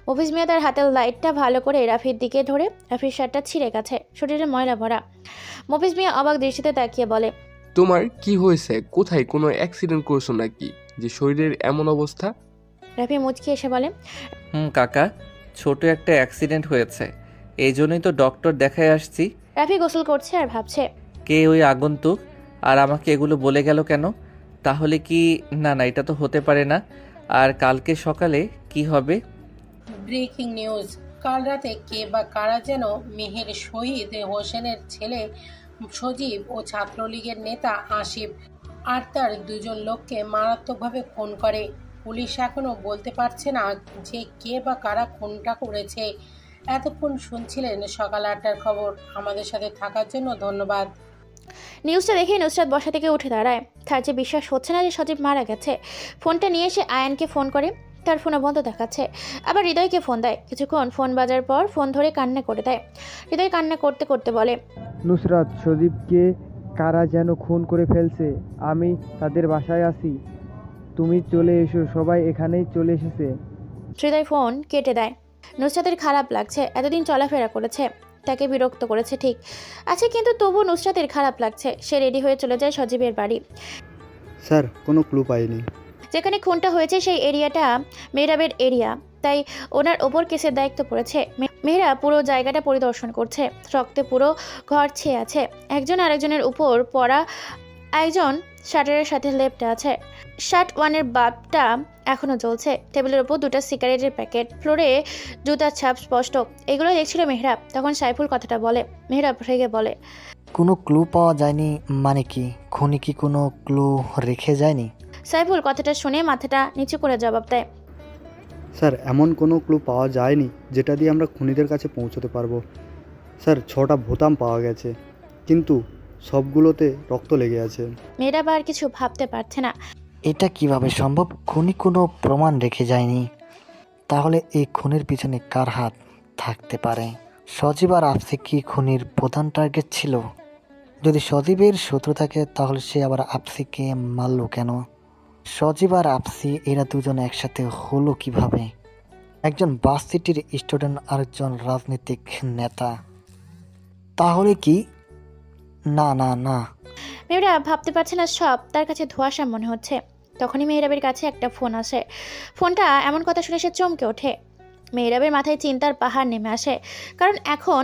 মফিজ মিয়া তার হাতের লাইটটা ভালো করে রাফির দিকে ধরে রাফির শার্টটা ছিঁড়ে গেছে, শরীরে ময়লা ভরা। মফিজ মিয়া অবাক দৃষ্টিতে তাকিয়ে বলে, তোমার কি হয়েছে? কোথায় কোনো অ্যাক্সিডেন্ট করছো নাকি যে শরীরের এমন অবস্থা? রাফি মুচকি এসে বলে, কাকা, ছোট একটা অ্যাক্সিডেন্ট হয়েছে, এই জন্যই তো ডক্টর দেখায় আসছি। রাফি গোসল করছে আর ভাবছে, কে ওই আগন্তুক আর আমাকে এগুলো বলে গেল কেন? তাহলে কি না না, এটা তো হতে পারে না। আর কালকে সকালে কি হবে? ব্রেকিং নিউজ, কাল রাতে কে বা কারা যেন মেহের শহীদ হোসেনের ছেলে সজীব ও ছাত্রলীগের নেতা আসিফ আর তার 2জন লোককে মারাত্মকভাবে খুন করে। পুলিশ এখনও বলতে পারছে না যে কে বা কারা খুনটা করেছে। এতক্ষণ শুনছিলেন সকাল 8টার খবর। আমাদের সাথে থাকার জন্য ধন্যবাদ। নিউজটা দেখে নুসরাত বসা থেকে উঠে দাঁড়ায়। তার যে বিশ্বাস হচ্ছে না যে সজীব মারা গেছে। ফোনটা নিয়ে এসে আয়ানকে ফোন করে, তার ফোনও বন্ধ দেখাচ্ছে। আবার হৃদয়কে ফোন দেয়। কিছুক্ষণ ফোন বাজার পর ফোন ধরে কান্না করে দেয়। হৃদয় কান্না করতে করতে বলে, নুসরাত, সজীবকে কারা যেন খুন করে ফেলছে। আমি তাদের বাসায় আছি, তুমি চলে এসো। সবাই এখানেই চলে এসেছে। হৃদয় ফোন কেটে দেয়। নুসরাতের খারাপ লাগছে, এতদিন চলাফেরা করেছে, তাকে বিরক্ত করেছে ঠিক আছে, কিন্তু তবু নুসরাতের খারাপ লাগছে। সে রেডি হয়ে চলে যায় সজীবের বাড়ি। স্যার, কোনো ক্লু পাইনি। যেখানে খুনটা হয়েছে সেই এরিয়াটা মেহরাবের এরিয়া, তাই ওনার ওপর কেসের দায়িত্ব পড়েছে। মেহরাব পুরো জায়গাটা পরিদর্শন করছে। রক্তে পুরো ঘর ছেয়ে আছে। একজন আরেকজনের উপর পড়া, একজন শাটারের সাথে লেপ্টে আছে। শার্ট 1-এর বাল্বটা এখনও জ্বলছে। টেবিলের উপর 2টা সিগারেটের প্যাকেট, ফ্লোরে জুতার ছাপ স্পষ্ট। এগুলো দেখছিল মেহরাব। তখন সাইফুল কথাটা বলে। মেহরাব রেগে বলে, কোনো ক্লু পাওয়া যায়নি? মানে কি, খুনি কি কোনো ক্লু রেখে যায়নি? সাইফুল কথাটা শুনে মাথাটা নিচু করে জবাব দেয়, স্যার, এমন কোনো ক্লু পাওয়া যায়নি যেটা দিয়ে আমরা খুনিদের কাছে পৌঁছতে পারবো। স্যার, 6টা বোতাম পাওয়া গেছে, কিন্তু সবগুলোতে রক্ত লেগে আছে। মেহরাব আর কিছু ভাবতে পারছে না। এটা কিভাবে সম্ভব? খুনি কোনো প্রমাণ রেখে যায়নি, তাহলে এই খুনের পিছনে কার হাত থাকতে পারে? সজীব আর আফসি কি খুনির প্রধান টার্গেট ছিল? যদি সজীবের শত্রু থাকে তাহলে সে আবার আফসিকে মারল কেন? সজীব আর আফসি এরা দুজন একসাথে হলো কিভাবে? একজন ভার্সিটির স্টুডেন্ট আর একজন রাজনৈতিক নেতা, তাহলে কি? না না না, মেহরাব ভাবতে পারছে না, সব তার কাছে ধোঁয়াশা মনে হচ্ছে। তখনই মেহরাবের কাছে একটা ফোন আসে। ফোনটা এমন কথা শুনে সে চমকে ওঠে। মেহরাবের মাথায় চিন্তার পাহাড় নেমে আসে, কারণ এখন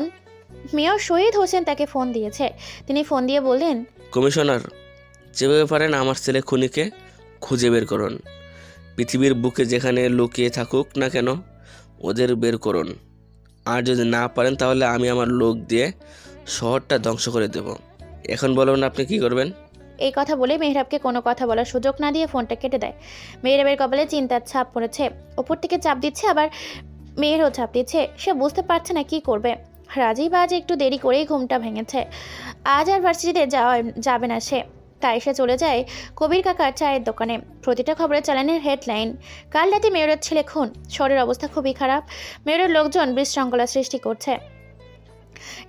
মেয়র শহীদ হোসেন তাকে ফোন দিয়েছে। তিনি ফোন দিয়ে বললেন, কমিশনার, যেভাবে পারেন আমার ছেলে খুনিকে খুঁজে বের করুন। পৃথিবীর বুকে যেখানে লুকিয়ে থাকুক না কেন, ওদের বের করুন। আর যদি না পারেন তাহলে আমি আমার লোক দিয়ে শহরটা ধ্বংস করে দেব। এখন বলুন আপনি কি করবেন? এই কথা বলে মেহরাবকে কোনো কথা বলার সুযোগ না দিয়ে ফোনটা কেটে দেয়। মেহরাবের কপালে চিন্তার ছাপ পড়েছে। ওপর থেকে চাপ দিচ্ছে, আবার মেয়েরও চাপ দিচ্ছে। সে বুঝতে পারছে না কি করবে। রাজীব আজ একটু দেরি করেই ঘুমটা ভেঙেছে। আজ আর ভার্সিটিতে যাবে না সে। তাই সে চলে যায় কবির কাকার চায়ের দোকানে। প্রতিটা খবরের চ্যানেলের হেডলাইন, কাল রাতে মেয়রের ছেলে খুন, শহরের অবস্থা খুবই খারাপ, মেয়রের লোকজন বিশৃঙ্খলা সৃষ্টি করছে।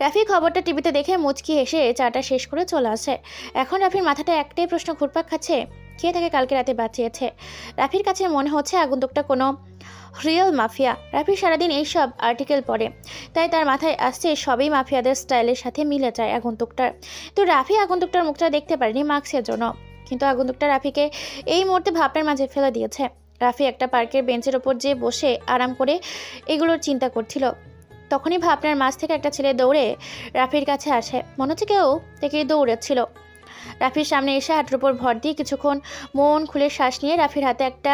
রাফি খবরটা টিভিতে দেখে মুচকি হেসে চাটা শেষ করে চলে আসে। এখন রাফির মাথাটা একটাই প্রশ্ন ঘুরপাক খাচ্ছে, কে তাকে কালকে রাতে বাঁচিয়েছে? রাফির কাছে মনে হচ্ছে আগন্তুকটা কোনো রিয়েল মাফিয়া। রাফি সারাদিন এইসব আর্টিকেল পড়ে, তাই তার মাথায় আসছে সবই মাফিয়াদের স্টাইলের সাথে মিলে যায় আগন্তুকটার। তো রাফি আগন্তুকটার মুখটা দেখতে পারেনি মার্কসের জন্য, কিন্তু আগন্তুকটা রাফিকে এই মুহূর্তে ভাবনার মাঝে ফেলে দিয়েছে। রাফি একটা পার্কের বেঞ্চের ওপর যে বসে আরাম করে এগুলোর চিন্তা করছিল। তখনই ভাবনার মাঝ থেকে একটা ছেলে দৌড়ে রাফির কাছে আসে। মনে হচ্ছে কেউ তাকে দৌড়াচ্ছিল। রাফির সামনে এসে হাঁটুর উপর ভর দিয়ে কিছুক্ষণ মন খুলে শ্বাস নিয়ে রাফির হাতে একটা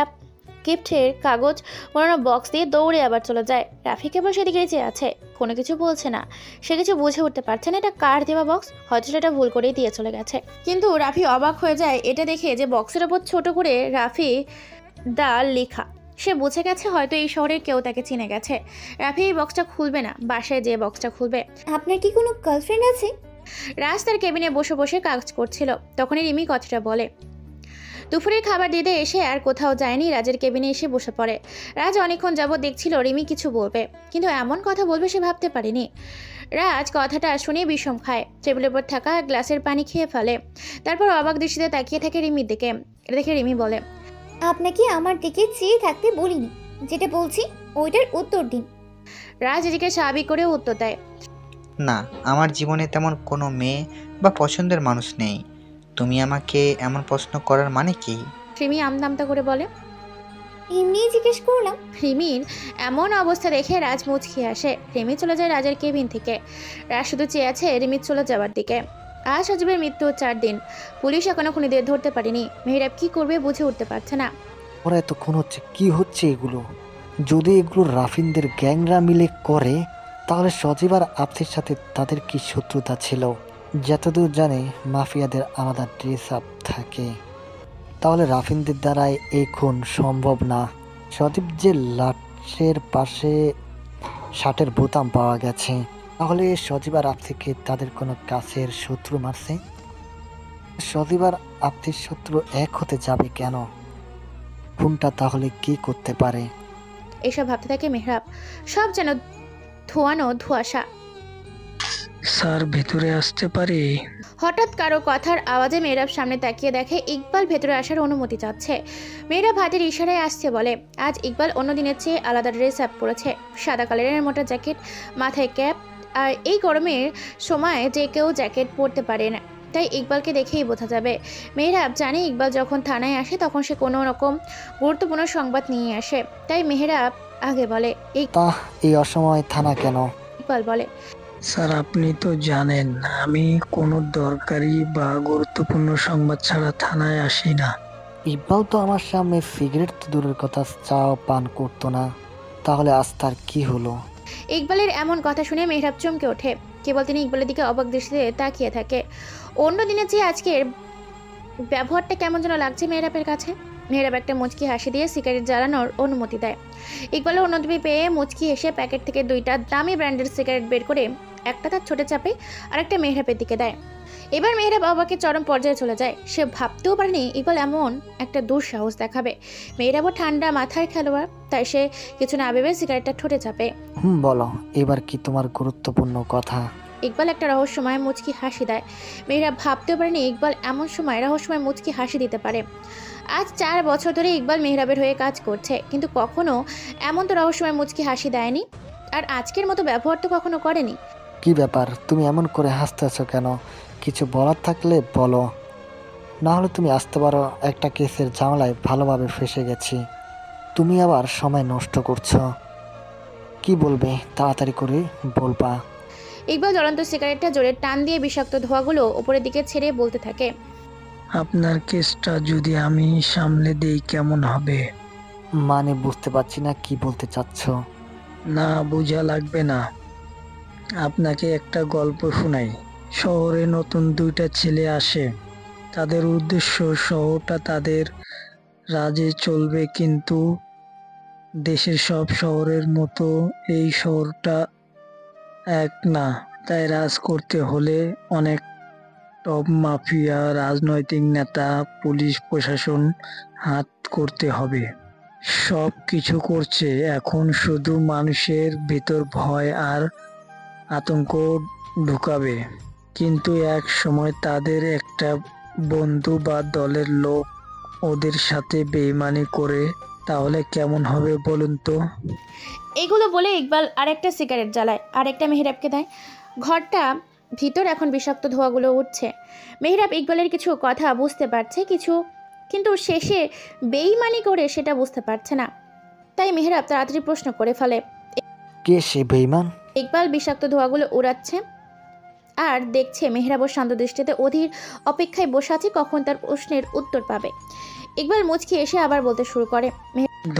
গিফটের কাগজ মোড়ানো বক্স দিয়ে দৌড়ে আবার চলে যায়। রাফি কেবল সেদিকেই চেয়ে আছে, কোনো কিছু বলছে না। সে কিছু বুঝে উঠতে পারছে না এটা কার দেওয়া বক্স, হয়তো সেটা ভুল করেই দিয়ে চলে গেছে। কিন্তু রাফি অবাক হয়ে যায় এটা দেখে যে বক্সের ওপর ছোট করে রাফি দা লেখা। সে বুঝে গেছে হয়তো এই শহরের কেউ তাকে চিনে গেছে। রাফি এই বক্সটা খুলবে না, বাসায় যে বক্সটা খুলবে। আপনার কি কোনো গার্লফ্রেন্ড আছে? রাজ তার কেবিনে বসে বসে কাজ করছিল। তখনই রিমি কথাটা বলে। দুপুরের খাবার দিতে এসে আর কোথাও যায়নি, রাজের কেবিনে এসে বসে পড়ে। রাজ অনেকক্ষণ যাবৎ দেখছিল রিমি কিছু বলবে, কিন্তু এমন কথা বলবে সে ভাবতে পারেনি। রাজ কথাটা শুনে বিষম খায়, টেবিলের উপর থাকা গ্লাসের পানি খেয়ে ফেলে। তারপর অবাক দৃষ্টিতে তাকিয়ে থাকে রিমির দিকে। এটা দেখে রিমি বলে, আপনাকে আমার দিকে চেয়ে থাকতে বলিনি, যেটা বলছি ওইটার উত্তর দিন। রাজ এদিকে স্বাভাবিক করে উত্তর দেয়। না, আমার জীবনে তেমন কোনো মেয়ে বা পছন্দের মানুষ নেই। তুমি আমাকে এমন প্রশ্ন করার মানে কি? রিমি আমদামতা করে বলে। এমনি জিজ্ঞেস করলাম। রিমির এমন অবস্থা দেখে রাজ মুচকি আসে। রিমি চলে যায় রাজের কেবিন থেকে। রাজ শুধু চেয়ে আছে রিমির চলে যাওয়ার দিকে। আজ সজীবের মৃত্যু 4 দিন, পুলিশ এখনো খুনিদের ধরতে পারেনি। মেহরাব কি করবে বুঝে উঠতে পারছে না। ওরা এত খুন হচ্ছে, কি হচ্ছে এগুলো? যদি এগুলো রাফিনদের গ্যাংরা মিলে করে, তাহলে সজীব আর আফসির সাথে তাদের কি শত্রুতা ছিল? যতদূর জানে মাফিয়াদের আলাদা ড্রেস আপ থাকে, তাহলে রাফিনদের দ্বারাই এই খুন সম্ভব না। সজীব যে লাশের পাশে শার্টের বোতাম পাওয়া গেছে, তাহলে সজীব আর আফসিকে তাদের কোনো কাছের শত্রু মারছে। সজীব আর আফসির শত্রু এক হতে যাবে কেন? খুনটা তাহলে কি করতে পারে? এসব ভাবতে থাকে মেহরাব। সব যেন ধোয়ানো ধোঁয়াশা। স্যার ভেতরে আসতে পারি? হঠাৎ কারো কথার আওয়াজে মেহরাব সামনে তাকিয়ে দেখে ইকবাল ভেতরে আসার অনুমতি চাচ্ছে। মেহরাব হাতের ইশারায় আসছে বলে। আজ ইকবাল অন্য দিনের চেয়ে আলাদা ড্রেস আপ পরেছে। সাদা কালারের মোটা জ্যাকেট, মাথায় ক্যাপ। আর এই গরমের সময় যে কেউ জ্যাকেট পরতে পারে না, তাই ইকবালকে দেখেই বোঝা যাবে। মেহরাব জানে ইকবাল যখন থানায় আসে তখন সে কোনো রকম গুরুত্বপূর্ণ সংবাদ নিয়ে আসে। তাই মেহরাব আগে বলে। তা এই অসময়ে থানা কেন? ইকবাল বলে, স্যার আপনি তো জানেন আমি কোনো দরকারি বা গুরুত্বপূর্ণ সংবাদ ছাড়া থানায় আসি না। ইকবাল তো আমার সামনে সিগারেট তো দূরের কথা চাও পান করতো না, তাহলে আজ তার কি হলো? ইকবালের এমন কথা শুনে মেহরাব চমকে ওঠে। কেবল তিনি ইকবালের দিকে অবাক দৃষ্টিতে তাকিয়ে থাকে। অন্য দিনের চেয়ে আজকের ব্যবহারটা কেমন যেন লাগছে মেহরাবের কাছে। মেহরাব একটা মুচকি হাসি দিয়ে সিগারেট জ্বালানোর অনুমতি দেয়। ইকবালের অনুমতি পেয়ে মুচকি এসে প্যাকেট থেকে 2টা দামি ব্র্যান্ডের সিগারেট বের করে একটা তার ছোট চাপে আর একটা মেহরাবের দিকে দেয়। এবার মেহরাব অবাকের চরম পর্যায়ে চলে যায়। সে ভাবতেও পারেনি ইকবাল এমন একটা দুঃসাহস দেখাবে। মেহরাবও ঠান্ডা মাথার খেলোয়াড়, তাই সে কিছু না ভেবে সিগারেটটা ঠোঁটে চাপে। বলো, এবার কি তোমার গুরুত্বপূর্ণ কথা? ইকবাল একটা রহস্যময় মুচকি হাসি দেয়। মেহরাব ভাবতেও পারেনি ইকবাল এমন সময় রহস্যময় মুচকি হাসি দিতে পারে। আজ 4 বছর ধরে ইকবাল মেহরাবের হয়ে কাজ করছে, কিন্তু কখনো এমন তো রহস্যময় মুচকি হাসি দেয়নি। আর আজকের মতো ব্যবহার তো কখনো করেনি। কি ব্যাপার, তুমি এমন করে হাসতেছ কেন? কিছু বলার থাকলে বলো, না হলে তুমি আসতে পারো। একটা কেসের ঝামেলায় ভালোভাবে ফেসে গেছি, তুমি আবার সময় নষ্ট করছো। কি বলবে তাড়াতাড়ি করে বলবা। ইকবাল জ্বলন্ত সিগারেটটা জোরে টান দিয়ে বিষাক্ত ধোঁয়াগুলো উপরের দিকে ছেড়ে বলতে থাকে, আপনার কেসটা যদি আমি সামলে দেই কেমন হবে? মানে বুঝতে পারছি না কি বলতে চাচ্ছ। না বোঝা লাগবে না, আপনাকে একটা গল্প শোনাই। শহরে নতুন 2টা ছেলে আসে। তাদের উদ্দেশ্য শহরটা তাদের রাজে চলবে, কিন্তু দেশের সব শহরের মতো এই শহরটা এক না। তাই রাজ করতে হলে অনেক টপ মাফিয়া, রাজনৈতিক নেতা, পুলিশ প্রশাসন হাত করতে হবে। সব কিছু করছে এখন শুধু মানুষের ভিতর ভয় আর আতঙ্ক ঢুকাবে। কিন্তু এক সময় তাদের একটা বন্ধু বা দলের লোক ওদের সাথে বেইমানি করে, তাহলে কেমন হবে বলুন তো? এগুলো বলে ইকবাল আরেকটা সিগারেট জ্বালায়, আরেকটা মেহরাবকে দেয়। ঘরটা ভিতর এখন বিষাক্ত ধোঁয়াগুলো উঠছে। মেহরাব ইকবালের কিছু কথা বুঝতে পারছে, কিন্তু শেষে বেইমানি করে সেটা বুঝতে পারছে না। তাই মেহরাব তাড়াতাড়ি প্রশ্ন করে ফেলে, কে সে বেইমান? ইকবাল বিষাক্ত ধোঁয়াগুলো উড়াচ্ছে আর দেখছে মেহরাবও শান্ত দৃষ্টিতে অধীর অপেক্ষায় বসে আছে কখন তার প্রশ্নের উত্তর পাবে। ইকবাল মুচকি এসে আবার বলতে শুরু করে,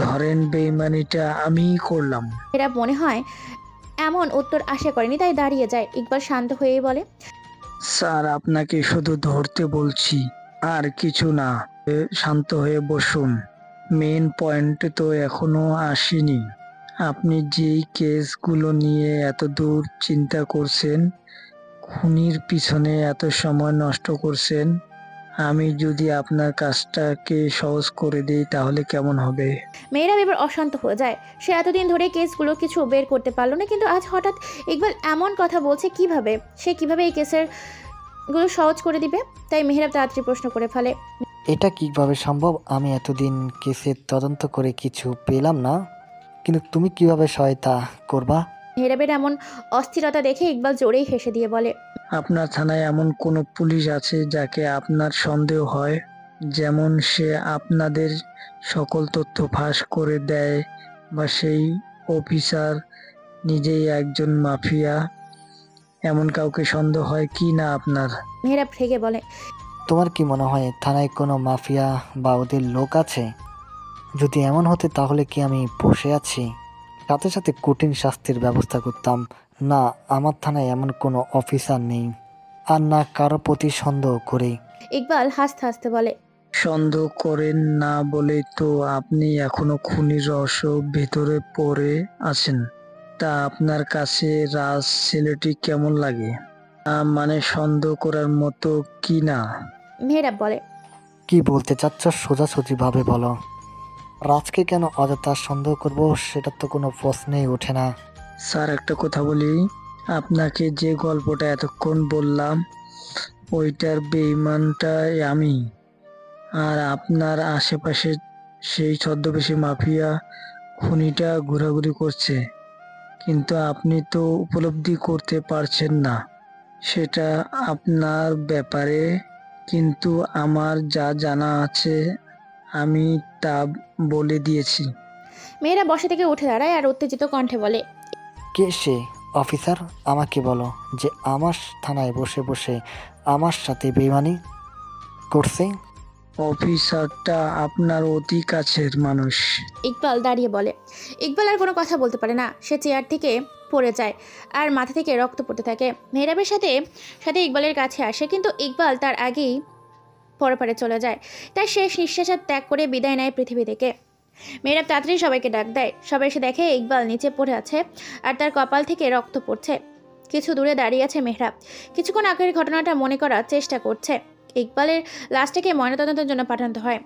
ধরেন বেইমানিটা আমিই করলাম। মেহরাব মনে হয় এমন উত্তর আশা করেনি, তাই দাঁড়িয়ে যায়। ইকবাল শান্ত হয়েই বলে, স্যার আপনাকে শুধু ধরতে বলছি, আর কিছু না। শান্ত হয়ে বসুন। মেন পয়েন্ট তো এখনো আসেনি। আপনি যেই কেসগুলো নিয়ে এত দূর চিন্তা করছেন, খুনির পিছনে এত সময় নষ্ট করছেন, আমি যদি আপনার কাজটাকে সহজ করে দিই তাহলে কেমন হবে? মেহরাব এবার অশান্ত হয়ে যায়। সে এতদিন ধরে কেসগুলো কিছু বের করতে পারলো না, কিন্তু আজ হঠাৎ ইকবাল এমন কথা বলছে, সে কিভাবে এই কেসের গুলো সহজ করে দিবে। তাই মেহরাব তাড়াতাড়ি প্রশ্ন করে ফেলে, এটা কিভাবে সম্ভব? আমি এতদিন কেসের তদন্ত করে কিছু পেলাম না। কিন্তু তুমি কিভাবে সহায়তা করবা? মেহরাবের এমন অস্থিরতা দেখে ইকবাল জোরেই হেসে দিয়ে বলে, আপনার থানায় এমন কোনো পুলিশ আছে যাকে আপনার সন্দেহ হয়, যেমন সে আপনাদের সকল তথ্য ফাঁস করে দেয়, বা সেই অফিসার নিজেই একজন মাফিয়া? এমন কাউকে সন্দেহ হয় কি না আপনার? মেহরাব রেগে বলে, তোমার কি মনে হয় থানায় কোনো মাফিয়া বা ওদের লোক আছে? যদি এমন হতে তাহলে কি আমি বসে আছি? সাথে সাথে কঠিন শাস্তির ব্যবস্থা করতাম। না, আমার থানায় এমন কোনো অফিসার নেই, আর না কারো প্রতি সন্দেহ করি। ইকবাল হাসতে হাসতে বলে, সন্দেহ করেন না বলেই তো আপনি এখনো খুনির রহস্য ভেতরে পড়ে আছেন। তা আপনার কাছে রাজ ছেলেটি কেমন লাগে? মানে সন্দেহ করার মতো কি না? মেহরাব বলে, কি বলতে চাচ্ছ সোজাসুজিভাবে বলো। রাজকে কেন অযথা সন্দেহ করব, সেটা তো কোনো প্রশ্নেই ওঠে না। স্যার, একটা কথা বলি, আপনাকে যে গল্পটা এতক্ষণ বললাম ওইটার বেঈমানটাই আমি। আর আপনার আশেপাশে সেই ছদ্মবেশী মাফিয়া খুনিটা ঘোরাঘুরি করছে, কিন্তু আপনি তো উপলব্ধি করতে পারছেন না। সেটা আপনার ব্যাপারে, কিন্তু আমার যা জানা আছে আমি তা বলে দিয়েছি। মেহরাব বসা থেকে উঠে দাঁড়ায় আর উত্তেজিত কণ্ঠে বলে, কে সে অফিসার? আমাকে বলো যে আমার থানায় বসে বসে আমার সাথে বেইমানি করছে। অফিসারটা আপনার অতি কাছের মানুষ। ইকবাল দাঁড়িয়ে বলে। ইকবাল আর কোনো কথা বলতে পারে না, সে চেয়ার থেকে পড়ে যায় আর মাথা থেকে রক্ত পড়তে থাকে। মেহরাবের সাথে সাথে ইকবালের কাছে আসে, কিন্তু ইকবাল তার আগেই পরপারে চলে যায়। তাই শেষ নিঃশ্বাস ত্যাগ করে বিদায় নেয় পৃথিবী থেকে। মেহরাব তাড়াতাড়ি সবাইকে ডাক দেয়। সবাই এসে দেখে ইকবাল নিচে পড়ে আছে আর তার কপাল থেকে রক্ত পড়ছে। কিছু দূরে দাঁড়িয়ে আছে মেহরাব, কিছুক্ষণ আগের ঘটনাটা মনে করার চেষ্টা করছে। ইকবালের লাশটাকে ময়নাতদন্তের জন্য পাঠানো হয়।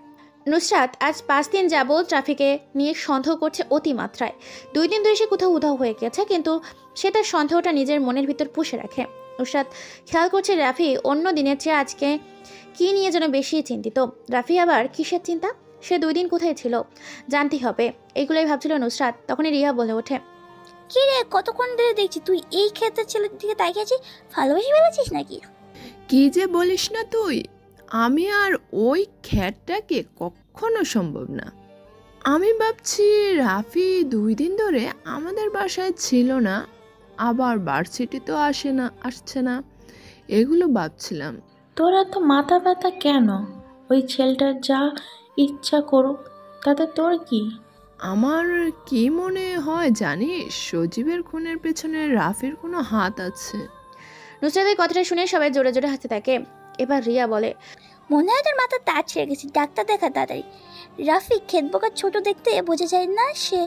নুসরাত আজ 5 দিন যাবৎ ট্রাফিকে নিয়ে সন্দেহ করছে অতিমাত্রায়। 2 দিন ধরে সে কোথাও উধাও হয়ে গেছে, কিন্তু সে তার সন্দেহটা নিজের মনের ভিতর পুষে রাখে। নুসরাত খেয়াল করছে রাফি অন্য দিনের চেয়ে আজকে কি নিয়ে যেন বেশি চিন্তিত। রাফি আবার কিসের চিন্তা? সে 2 দিন কোথায় ছিল জানতেই হবে, এগুলোই ভাবছিল নুসরাত। তখনই রিয়া বলে ওঠে, কি রে, কতক্ষণ ধরে দেখছি তুই এই ক্ষেতের ছেলের দিকে তাকিয়ে আছিস, ভালোবেসে ফেলেছিস নাকি? কি যে বলিস না তুই, আমি আর ওই খ্যাটটাকে কখনো সম্ভব না। আমি ভাবছি রাফি 2 দিন ধরে আমাদের বাসায় ছিল না, আবার ভার্সিটি তো আসছে না, এগুলো ভাবছিলাম। তোরা তো মাথা ব্যথা কেন? ওই ছেলেটার যা ইচ্ছা করুক, তাতে তোর কি? আমার কি মনে হয় জানিস, সজীবের খুনের পেছনে রাফির কোনো হাত আছে। নুসরাতের কথাটা শুনে সবাই জোরে জোরে হাসতে থাকে। এবার রিয়া বলে, মনে হয় তোর মাথা তার ছেড়ে গেছে, ডাক্তার দেখা তাড়াতাড়ি। রাফি ক্ষেত বোকা ছোট দেখতে বোঝা যায় না সে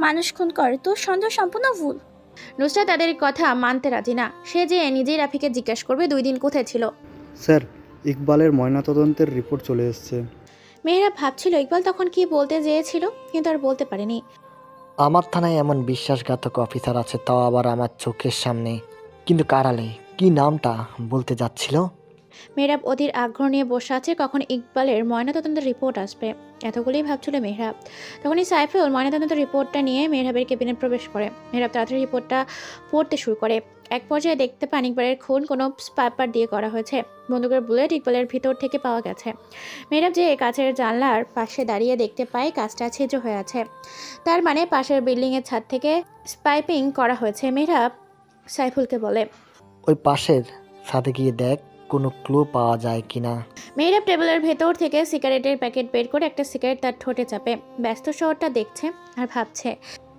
মানুষ খুন করে, তোর সন্দেহ সম্পূর্ণ ভুল। নুসরাত তাদের কথা মানতে রাজি না। সে যে নিজেই রাফিকে জিজ্ঞাসা করবে 2 দিন কোথায় ছিল। স্যার, ইকবালের ময়নাতদন্তের রিপোর্ট চলে এসেছে। মেহরাব ভাবছিল ইকবাল তখন কি বলতে চেয়েছিল, কিন্তু আর বলতে পারেনি। আমার থানায় এমন বিশ্বাসঘাতক অফিসার আছে, তাও আবার আমার চোখের সামনে। কিন্তু কারালে কি নামটা বলতে যাচ্ছিল? মেহরাব অধীর আগ্রহ নিয়ে বসে আছে কখন ইকবালের ময়নাতদন্তের রিপোর্ট আসবে। এতগুলোই ভাবছিল মেহরাব। তখনই সাইফুল ময়নাতদন্তের রিপোর্টটা নিয়ে মেহরাবের কেবিনে প্রবেশ করে। মেহরাব তাড়াতাড়ি রিপোর্টটা পড়তে শুরু করে। এক পর্যায়ে দেখতে পান ইকবালের খুন কোনো পেপার দিয়ে করা হয়েছে। বন্দুকের বুলেট ইকবালের ভিতর থেকে পাওয়া গেছে। মেহরাব যে কাছের জানলার পাশে দাঁড়িয়ে দেখতে পায় কাজটা ছিদ্র হয়ে আছে। তার মানে পাশের বিল্ডিংয়ের ছাদ থেকে স্পাইপিং করা হয়েছে। মেহরাব সাইফুলকে বলে, ওই পাশের ছাদে গিয়ে দেখ কোনো ক্লু পাওয়া যায় কিনা। মেহরাব টেবিলের ভেতর থেকে সিগারেটের প্যাকেট বের করে একটা সিগারেট তার ঠোঁটে চাপে ব্যস্ত শহরটা দেখছে আর ভাবছে,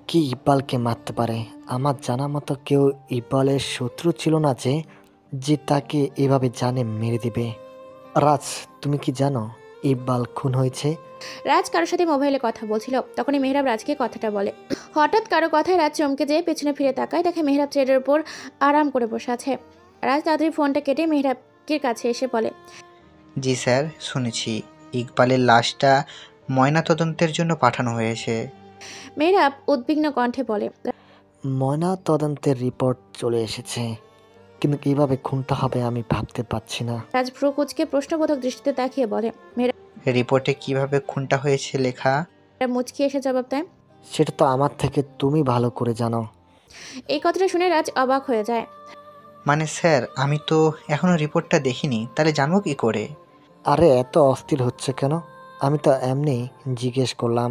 কি ইকবালকে মারতে পারে? আমার জানা মতো কেউ ইকবালের শত্রু ছিল না যে তাকে এভাবে জানে মেরে দিবে। রাজ, তুমি কি জানো ইকবাল খুন হয়েছে? রাজ কারোর সাথে মোবাইলে কথা বলছিল। তখনই মেহরাব রাজকে কথাটা বলে। হঠাৎ কারো কথায় রাজ চমকে যেয়ে পেছনে ফিরে তাকায়, দেখে মেহরাব চেয়ারের উপর আরাম করে বসে আছে। রাজ তাড়াতাড়ি ফোনটা কেটে মেহরাবের কাছে এসে বলে, জি স্যার, শুনেছি ইকবালের লাশটা ময়নাতদন্তের জন্য পাঠানো হয়েছে। মেহরাব উদ্বিগ্ন কণ্ঠে বলে, ময়নাতদন্তের রিপোর্ট চলে এসেছে, কিন্তু কিভাবে খুনটা হবে আমি ভাবতে পারছি না। রাজ ভ্রু কুঁচকে প্রশ্নবোধক দৃষ্টিতে তাকিয়ে বলে। রিপোর্টে কিভাবে খুনটা হয়েছে লেখা? মেহরাব মুচকি এসে জবাব দেয়, সেটা তো আমার থেকে তুমি ভালো করে জানো। এই কথাটা শুনে রাজ অবাক হয়ে যায়। মানে স্যার, আমি তো এখনো রিপোর্টটা দেখিনি, তাহলে জানবো কি করে? আরে এত অস্থির হচ্ছে কেন? আমি তো এমনি জিজ্ঞেস করলাম।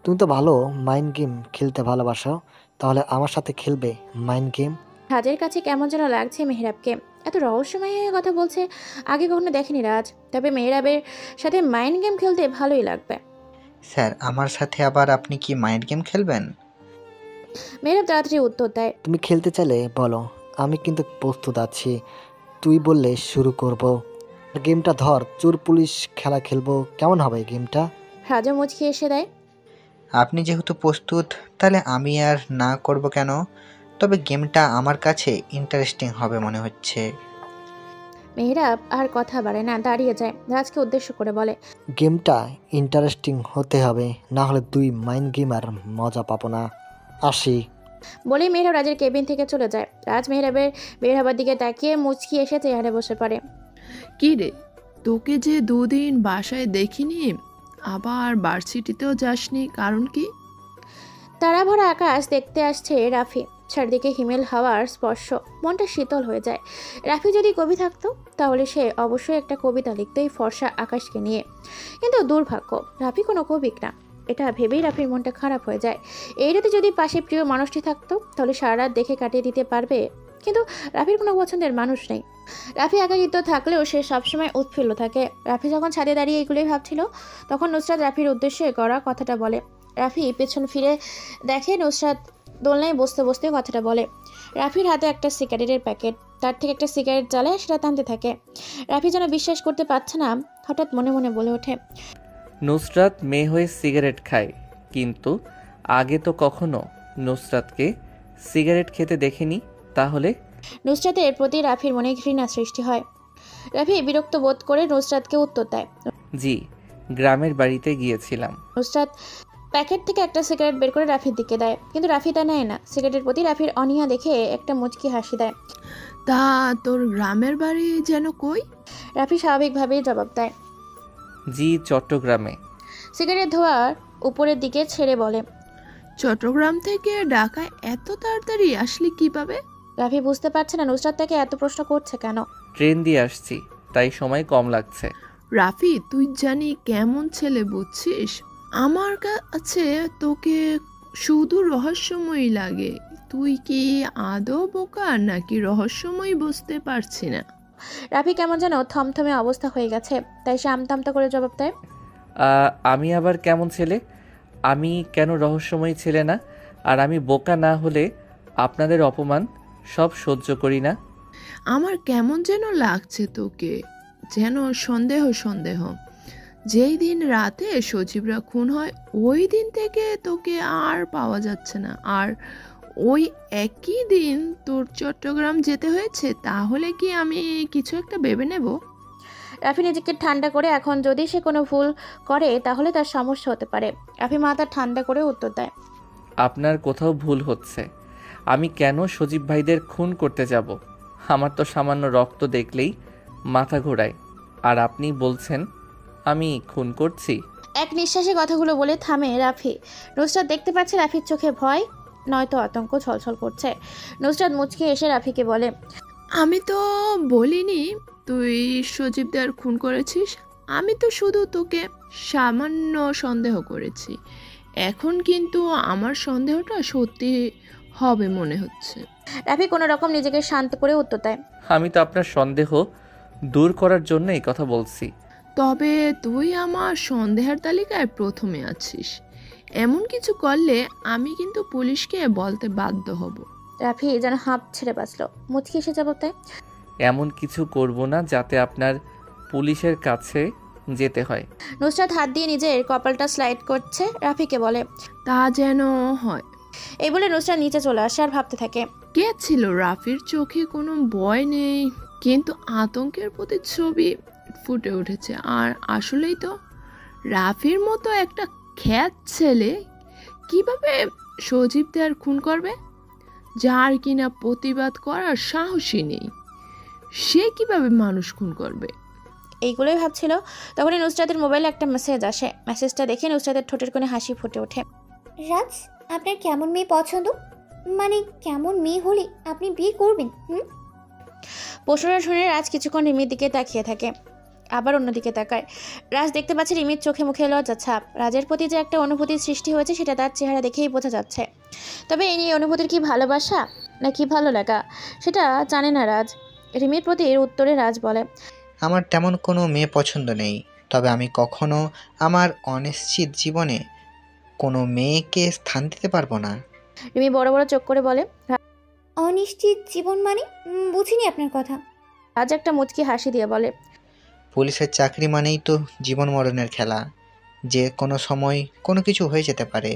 তুমি তো ভালো মাইন্ড গেম খেলতে ভালোবাসো, তাহলে আমার সাথে খেলবে মাইন্ড গেম? রাজের কাছে কেমন যেন লাগছে মেহরাবকে। এত রহস্যময় হয়ে কথা বলছে, আগে কখনো দেখেনি রাজ। তবে মেহরাবের সাথে মাইন্ড গেম খেলতে ভালোই লাগবে। স্যার, আমার সাথে আবার আপনি কি মাইন্ড গেম খেলবেন? মেহরাব তাড়াতাড়ি উত্তর দেয়। তুমি খেলতে চাইলে বলো, আমি কিন্তু প্রস্তুত আছি। তুই বললে শুরু করব। গেমটা ধর, চোর পুলিশ খেলা খেলবো, কেমন হবে গেমটা? রাজা মুচকি এসে দেয়। আপনি যেহেতু প্রস্তুত, তাহলে আমি আর না করব কেন? তবে গেমটা আমার কাছে ইন্টারেস্টিং হবে মনে হচ্ছে। মেহরাব আর কথা বাড়ে না, দাঁড়িয়ে যায়। রাজকে উদ্দেশ্য করে বলে, গেমটা ইন্টারেস্টিং হতে হবে, না হলে দুই মাইন্ড গেম আর মজা পাবো না। আসি। বলেই মেহরাব রাজের কেবিন থেকে চলে যায়। রাজ মেহরাবের দিকে তাকিয়ে মুচকি এসে চেয়ারে বসে পড়ে। কি রে, তোকে যে 2 দিন বাসায় দেখিনি, আবার ভার্সিটিতেও যাসনি, কারণ কি? তারা ভরা আকাশ দেখতে আসছে রাফি। চারদিকে হিমেল হাওয়ার স্পর্শ, মনটা শীতল হয়ে যায়। রাফি যদি কবি থাকতো তাহলে সে অবশ্যই একটা কবিতা লিখতো এই ফর্সা আকাশকে নিয়ে। কিন্তু দুর্ভাগ্য, রাফি কোনো কবিক না। এটা ভেবেই রাফির মনটা খারাপ হয়ে যায়। এই রাতে যদি পাশে প্রিয় মানুষটি থাকতো তাহলে সারা রাত দেখে কাটিয়ে দিতে পারবে, কিন্তু রাফির কোনো পছন্দের মানুষ নেই। রাফি একাকিত্ব থাকলেও সে সবসময় উৎফুল্ল থাকে। রাফি যখন ছাদে দাঁড়িয়ে এগুলোই ভাবছিল, তখন নুসরাত রাফির উদ্দেশ্যে গড়া কথাটা বলে। রাফি পেছন ফিরে দেখে নুসরাত দোলনায় বসতে বসতে কথাটা বলে। রাফির হাতে একটা সিগারেটের প্যাকেট, তার থেকে একটা সিগারেট জ্বালায় সেটা টানতে থাকে। রাফি যেন বিশ্বাস করতে পারছে না, হঠাৎ মনে মনে বলে ওঠে, নুসরাত মেয়ে হয়ে সিগারেট খায়, কিন্তু আগে তো কখনো নুসরাতকে সিগারেট খেতে দেখিনি। তাহলে নুসরাতের প্রতি রাফির মনে ঘৃণা সৃষ্টি হয়। রাফি বিরক্ত বোধ করে নুসরাতকে উত্তর দেয়, জি, গ্রামের বাড়িতে গিয়েছিলাম। নুসরাত প্যাকেট থেকে একটা সিগারেট বের করে রাফির দিকে দেয়, কিন্তু রাফি তা নেয় না। সিগারেটের প্রতি রাফির অনীহা দেখে একটা মুচকি হাসি দেয়। তা তোর গ্রামের বাড়ি যেন কই? রাফি স্বাভাবিকভাবেই জবাব দেয়, জি, চট্টগ্রামে। সিগারেট ধোয়ার উপরের দিকে ছেড়ে বলে, চট্টগ্রাম থেকে ঢাকায় এত তাড়াতাড়ি আসলি কিভাবে? রাফি বুঝতে পারছে না নুসরাত তাকে এত প্রশ্ন করছে কেন। ট্রেন দিয়ে আসছি, তাই সময় কম লাগছে। রাফি, তুই জানি কেমন ছেলে বুঝছিস? আমার কাছে তোকে শুধু রহস্যময়ী লাগে। তুই কি আদৌ বোকা নাকি রহস্যময়ী বুঝতে পারছি না। রাফি কেমন যেন থমথমে অবস্থা হয়ে গেছে, তাই সে আমতামতা করে জবাব দেয়, আমি আবার কেমন ছেলে? আমি কেন রহস্যময়ী ছেলে না? আর আমি বোকা না হলে আপনাদের অপমান সব সহ্য করি না। আমার কেমন যেন লাগছে তোকে, যেন সন্দেহ সন্দেহ। যেই দিন রাতে সজীবরা খুন হয় ওই দিন থেকে তোকে আর পাওয়া যাচ্ছে না, আর ওই একই দিন তোর চট্টগ্রাম যেতে হয়েছে। তাহলে কি আমি কিছু একটা ভেবে নেব? রাফি নিজেকে ঠান্ডা করে, এখন যদি সে কোনো ভুল করে তাহলে তার সমস্যা হতে পারে। রাফি মাথা ঠান্ডা করে উত্তর দেয়, আপনার কোথাও ভুল হচ্ছে। আমি কেন সজীব ভাইদের খুন করতে যাব? আমার তো সামান্য রক্ত দেখলেই মাথা ঘোরায়, আর আপনি বলছেন আমি খুন করছি। এক নিঃশ্বাসে কথাগুলো বলে থামে রাফি। নুসরাত দেখতে পাচ্ছে রাফির চোখে ভয় নয়তো আতঙ্ক ছলছল করছে। নুসরাত মুচকে এসে রাফিকে বলে, আমি তো বলিনি তুই সজীবদের খুন করেছিস। আমি তো শুধু তোকে সামান্য সন্দেহ করেছি। এখন কিন্তু আমার সন্দেহটা সত্যি হবে মনে হচ্ছে। রাফি কোনো রকম নিজেকে শান্ত করে উত্তর দেয়, আমি তো আপনার সন্দেহ দূর করার জন্য এই কথা বলছি। তবে তুই আমার সন্দেহের তালিকায় প্রথমে আছিস। এমন কিছু করলে আমি কিন্তু পুলিশকে বলতে বাধ্য হব। রাফি যেন হাঁপ ছেড়ে বাঁচল, মুচকি এসে জবাব দেয়, এমন কিছু করব না যাতে আপনার পুলিশের কাছে যেতে হয়। নুসরাত হাত দিয়ে নিজের কপালটা স্লাইড করছে, রাফিকে বলে, তা যেন হয়। এই বলে নুসরাত নিচে চলে আসে আর ভাবতে থাকে, কে ছিল? রাফির চোখে কোনো ভয় নেই, কিন্তু আতঙ্কের প্রতি ছবি ফুটে উঠেছে। আর আসলেই তো রাফির মতো একটা খ্যাত ছেলে কিভাবে সজীবদের খুন করবে, যার কিনা প্রতিবাদ করার সাহসই নেই? সে কিভাবে মানুষ খুন করবে? এইগুলোই ভাবছিল, তখনই নুসরাতের মোবাইলে একটা মেসেজ আসে। মেসেজটা দেখে নুসরাতের ঠোঁটের কোণে হাসি ফুটে ওঠে। রাজ, আপনার কেমন মেয়ে পছন্দ? মানে কেমন মেয়ে হলে আপনি বিয়ে করবেন? প্রশ্নটা শুনে রাজ কিছুক্ষণ রিমির দিকে তাকিয়ে থাকে, আবার অন্যদিকে তাকায়। রাজ দেখতে পাচ্ছে রিমির চোখে মুখে লজ্জা ছাপ। রাজের প্রতি যে একটা অনুভূতির সৃষ্টি হয়েছে সেটা তার চেহারা দেখেই বোঝা যাচ্ছে। তবে এই নিয়ে অনুভূতির কি ভালোবাসা নাকি ভালো লাগা সেটা জানে না রাজ। রিমির প্রতি এর উত্তরে রাজ বলে, আমার তেমন কোনো মেয়ে পছন্দ নেই, তবে আমি কখনো আমার অনিশ্চিত জীবনে কোনো মেয়েকে স্থান দিতে পারবো না। রিমি বড় বড় চোখ করে বলে, অনিশ্চিত জীবন মানে? বুঝিনি আপনার কথা। রাজ একটা মুচকি হাসি দিয়ে বলে, পুলিশের চাকরি মানেই তো জীবন মরণের খেলা, যে কোনো সময় কোনো কিছু হয়ে যেতে পারে।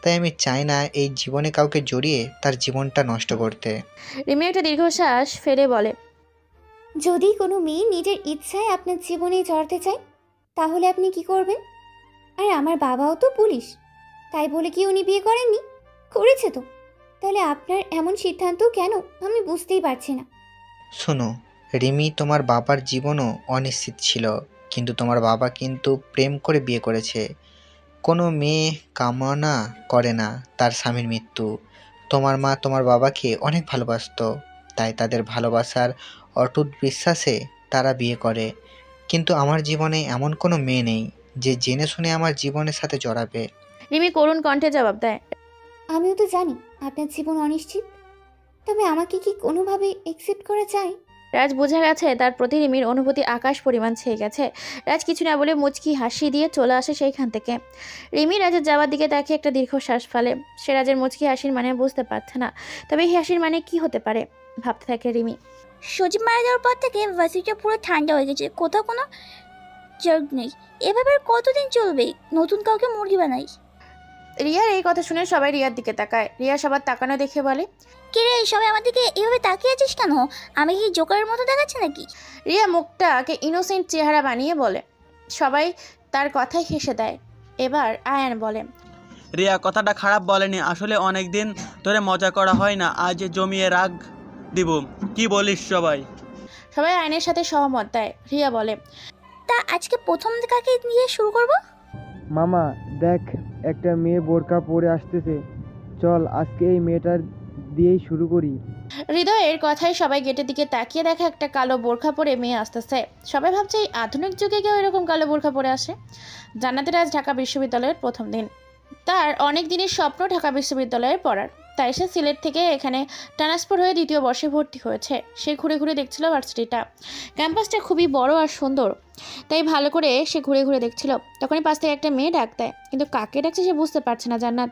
তাই আমি চাই না এই জীবনে কাউকে জড়িয়ে তার জীবনটা নষ্ট করতে। রিমি একটা দীর্ঘশ্বাস ফেলে বলে, যদি কোনো মেয়ে নিজের ইচ্ছায় আপনার জীবনে জড়াতে চায় তাহলে আপনি কি করবেন? আর আমার বাবাও তো পুলিশ, তাই বলে কি উনি বিয়ে করেননি? করেছে তো। তাহলে আপনার এমন সিদ্ধান্ত কেন আমি বুঝতেই পারছি না। শোনো রিমি, তোমার বাবার জীবনও অনিশ্চিত ছিল, কিন্তু তোমার বাবা কিন্তু প্রেম করে বিয়ে করেছে। কোনো মেয়ে কামনা করে না তার স্বামীর মৃত্যু। তোমার মা তোমার বাবাকে অনেক ভালোবাসতো, তাই তাদের ভালোবাসার অটুট বিশ্বাসে তারা বিয়ে করে। কিন্তু আমার জীবনে এমন কোনো মেয়ে নেই যে জেনে শুনে আমার জীবনের সাথে জড়াবে। রিমি করুণ কণ্ঠে জবাব দেয়, আমিও তো জানি আপনার জীবন অনিশ্চিত, তবে আমাকে কি কোনোভাবে অ্যাকসেপ্ট করা যায়? রাজ বোঝা গেছে তার প্রতি রিমির অনুভূতি আকাশ পরিমাণ ছেয়ে গেছে। রাজ কিছু না বলে মুচকি হাসি দিয়ে চলে আসে সেইখান থেকে। রিমি রাজের যাওয়ার দিকে তাকিয়ে একটা দীর্ঘশ্বাস ফেলে। সে রাজের মুচকি হাসির মানে বুঝতে পারছে না, তবে এই হাসির মানে কি হতে পারে ভাবতে থাকে রিমি। সজীব মারা যাওয়ার পর থেকে ভার্সিটিটা পুরো ঠান্ডা হয়ে গেছে, কোথাও কোনো জার্গ নেই। এভাবে আর কতদিন চলবে? নতুন কাউকে মুরগি বানাই। রিয়ার এই কথা শুনে সবাই রিয়ার দিকে তাকায়। রিয়া সবার তাকানো দেখে বলে, কে রে, সবাই আমার দিকে এভাবে তাকিয়ে আছিস কেন? আমি কি জোকারের মতো দেখাচ্ছি নাকি? রিয়া মুখটাকে ইনোসেন্ট চেহারা বানিয়ে বলে। সবাই তার কথাই হেসে দেয়। এবার আয়ান বলে, রিয়া কথাটা খারাপ বলেনি, আসলে অনেক দিন ধরে মজা করা হয় না, আজ জমিয়ে রাগ দিব। কি বলিস সবাই? সবাই আয়নের সাথে সহমত দেয়। রিয়া বলে, তা আজকে প্রথম কাকে দিয়ে শুরু করব? মামা দেখ, একটা মেয়ে বোরকা পরে আসতেছে, চল আজকে এই মেয়েটার দিয়েই শুরু করি। হৃদয়ের কথায় সবাই গেটের দিকে তাকিয়ে দেখে একটা কালো বোরখা পরে মেয়ে আসতেছে। সবাই ভাবছে এই আধুনিক যুগে কেউ এরকম কালো বোরখা পরে আসে। জান্নাতের আজ ঢাকা বিশ্ববিদ্যালয়ের প্রথম দিন। তার অনেক দিনের স্বপ্ন ঢাকা বিশ্ববিদ্যালয়ে পড়ার, তাই সে সিলেট থেকে এখানে ট্রান্সফার হয়ে দ্বিতীয় বর্ষে ভর্তি হয়েছে। সে ঘুরে ঘুরে দেখছিল ভার্সিটিটা। ক্যাম্পাসটা খুবই বড় আর সুন্দর, তাই ভালো করে সে ঘুরে ঘুরে দেখছিল। তখনই পাশ থেকে একটা মেয়ে ডাক দেয়, কিন্তু কাকে ডাকছে সে বুঝতে পারছে না জান্নাত।